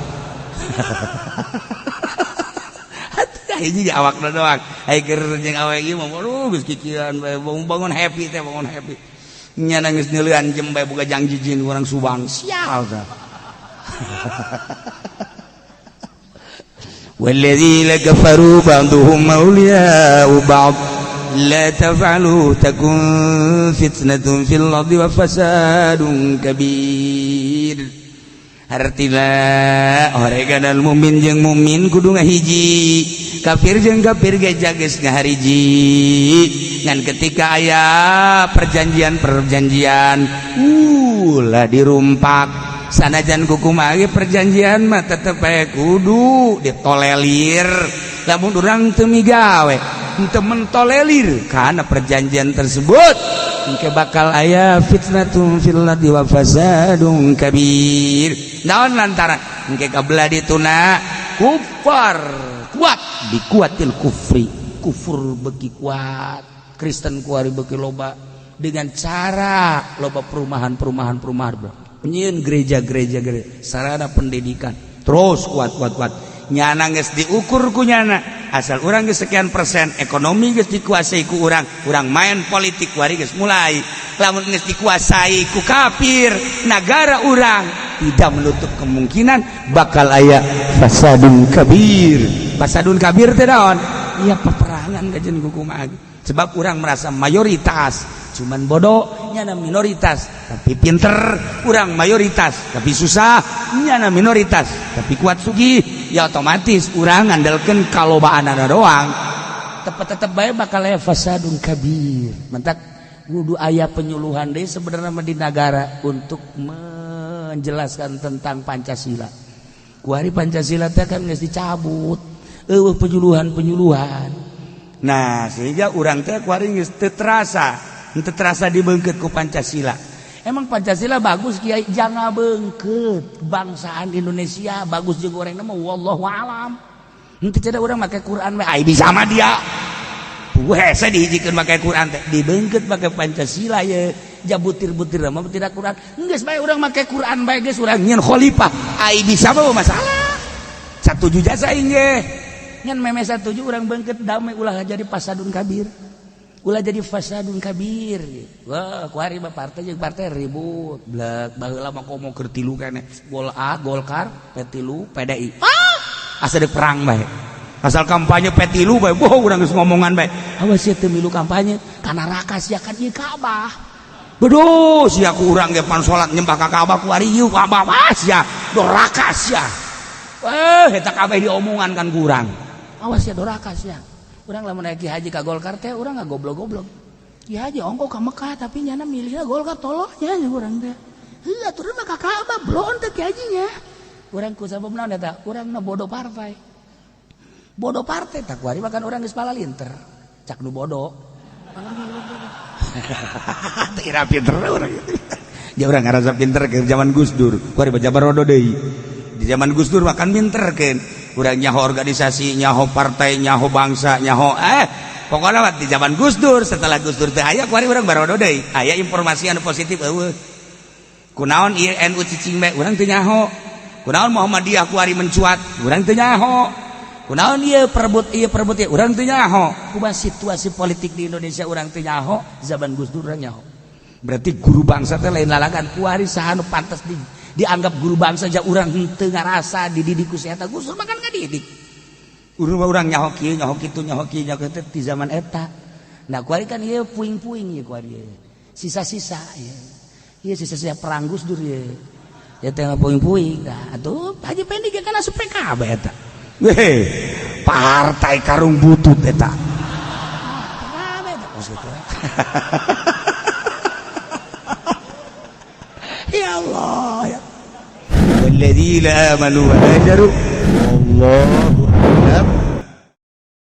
Hiji awakna doang. Ai keur jeung awe ieu mah aduh geus kikiran bae bangun happy teh bangun happy. Nya nangis neulean jem bae boga jangjijin urang Subang. Sial tah. Walladzina kafaru ba'duhum awliya'u ba'd la taf'alu takun fitnatun fil ardi wa fasadun kabir. Artina horegan al mumin jeung mumin kudu ngahiji, kafir jeung kafir ge geus ngahariji. Ngan ketika aya perjanjian ulah dirumpak. Sanajan kukumaha ge perjanjian mah tetep bae kudu ditolelir. Lamun urang teu migawe, henteu mentolelir kana perjanjian tersebut, engke bakal aya fitnatun fil ardi wa fasadun kabir. Naon lantaran engke kabelah dituna kufar kuat dikuatil kufri, kufur beuki kuat, Kristen kuari beuki loba dengan cara loba perumahan bro. Nyieun gereja sarana pendidikan terus kuat nyana geus diukur ku nyana asal urang geus sekian persen ekonomi geus dikuasai ku urang main politik wari geus mulai lamun geus dikuasai ku kafir negara urang tidak menutup kemungkinan bakal aya fasadun kabir teh naon iya peperangan gajeun kumaha sebab urang merasa mayoritas cuman bodoh nyana minoritas tapi pinter, urang mayoritas tapi susah nyana minoritas tapi kuat sugih ya otomatis urang ngandalkeun kalobaanana doang tetep bae bakal aya fasadun kabir. Mentak kudu aya penyuluhan deui sebenarnya di negara untuk menjelaskan tentang Pancasila. Kuari Pancasila teh kan geus dicabut eueuh penyuluhan. Nah sehingga urang teh kuari geus teu terasa dibeungkeut ku Pancasila. Emang Pancasila bagus kiai jangan beungkeut bangsaan Indonesia bagus jeung urangna mah wallahu alam. Henteu cenah urang make Quran we ai bisa mah dia. Hese dihijikeun make Quran teh dibeungkeut make Pancasila ye. Jabutir-butir mah tidak Quran. Geus bae urang make Quran bae geus urang nyieun khalifah. Ai bisa mah masalah. Satuju jasa aing ge. Ngan meme satuju urang beungkeut damai ulah jadi fasadun kabir. Ulah jadi fasadun kabir. Wah, kuari mah partai jeung partai ribut. Blek baheula mah komo keur tilu keneh. Golkar, P3, PDI. Asa deuk perang bae. Asal kampanye P3 bae, boh urang geus ngomongan bae. Awas ieu teu milu kampanye kana raka sia kan ieu Ka'bah. Bedo sia ku urang ge pan salat nyembah ka Ka'bah kuari ieu Ka'bah sia, doraka sia. Eta kabeh diomongan kan ku urang. Awas ya doraka sia. Urang lamun naik Ki Haji ka Golkar teh urang ngagoblok-goblok. Ki Haji ongko ka Mekah tapi nyana milihna Golkar tolongnya urang teh. Heuh aturan mah ka Ka'bah blon teh Ki Haji nya. Urang ku sabab naon eta? Urangna bodoh partai. Bodoh partai tak kuari makan urang geus palalinter. Cak nu bodoh. Teu ira pinter urang. Ya urang ngarasa pinter ke zaman Gus Dur. Kuari baca barodo deui. Di zaman Gus Dur makan pinterkeun. Urang nyaho organisasi, nyaho partai, nyaho bangsa, nyaho pokoknya di zaman Gus Dur setelah Gus Dur teh aya kuari urang barodo deui. Aya informasi anu positif eueuh. Kunaon ieu NU cicing bae urang teu nyaho. Kunaon Muhammadiyah kuari mencuat, urang teu nyaho. Kunaon ieu perebut ieu urang teu nyaho. Kumaha situasi politik di Indonesia urang teu nyaho, zaman Gus Dur urang nyaho. Berarti guru bangsa teh lain lalagan kuari saha nu pantes dianggap guru bangsa aja urang henteu ngarasa dididik ku eta Gus Dur makan ngadidik. Urang nyaho kieu nyaho kitu nyaho kieu nyaho kitu di zaman eta. Nah kuari kan ieu puing-puing ieu kuari. Sisa-sisa ieu. Ieu sisa-sisa perang Gus Dur ieu. Ya teh puing-puing. Nah atuh Haji Pendi ge kana asup PKB eta. Weh, partai karung butut eta. PKB eta maksudna. Ya Allah ya. Walladzina amanu wa hajaru wallahu a'lam.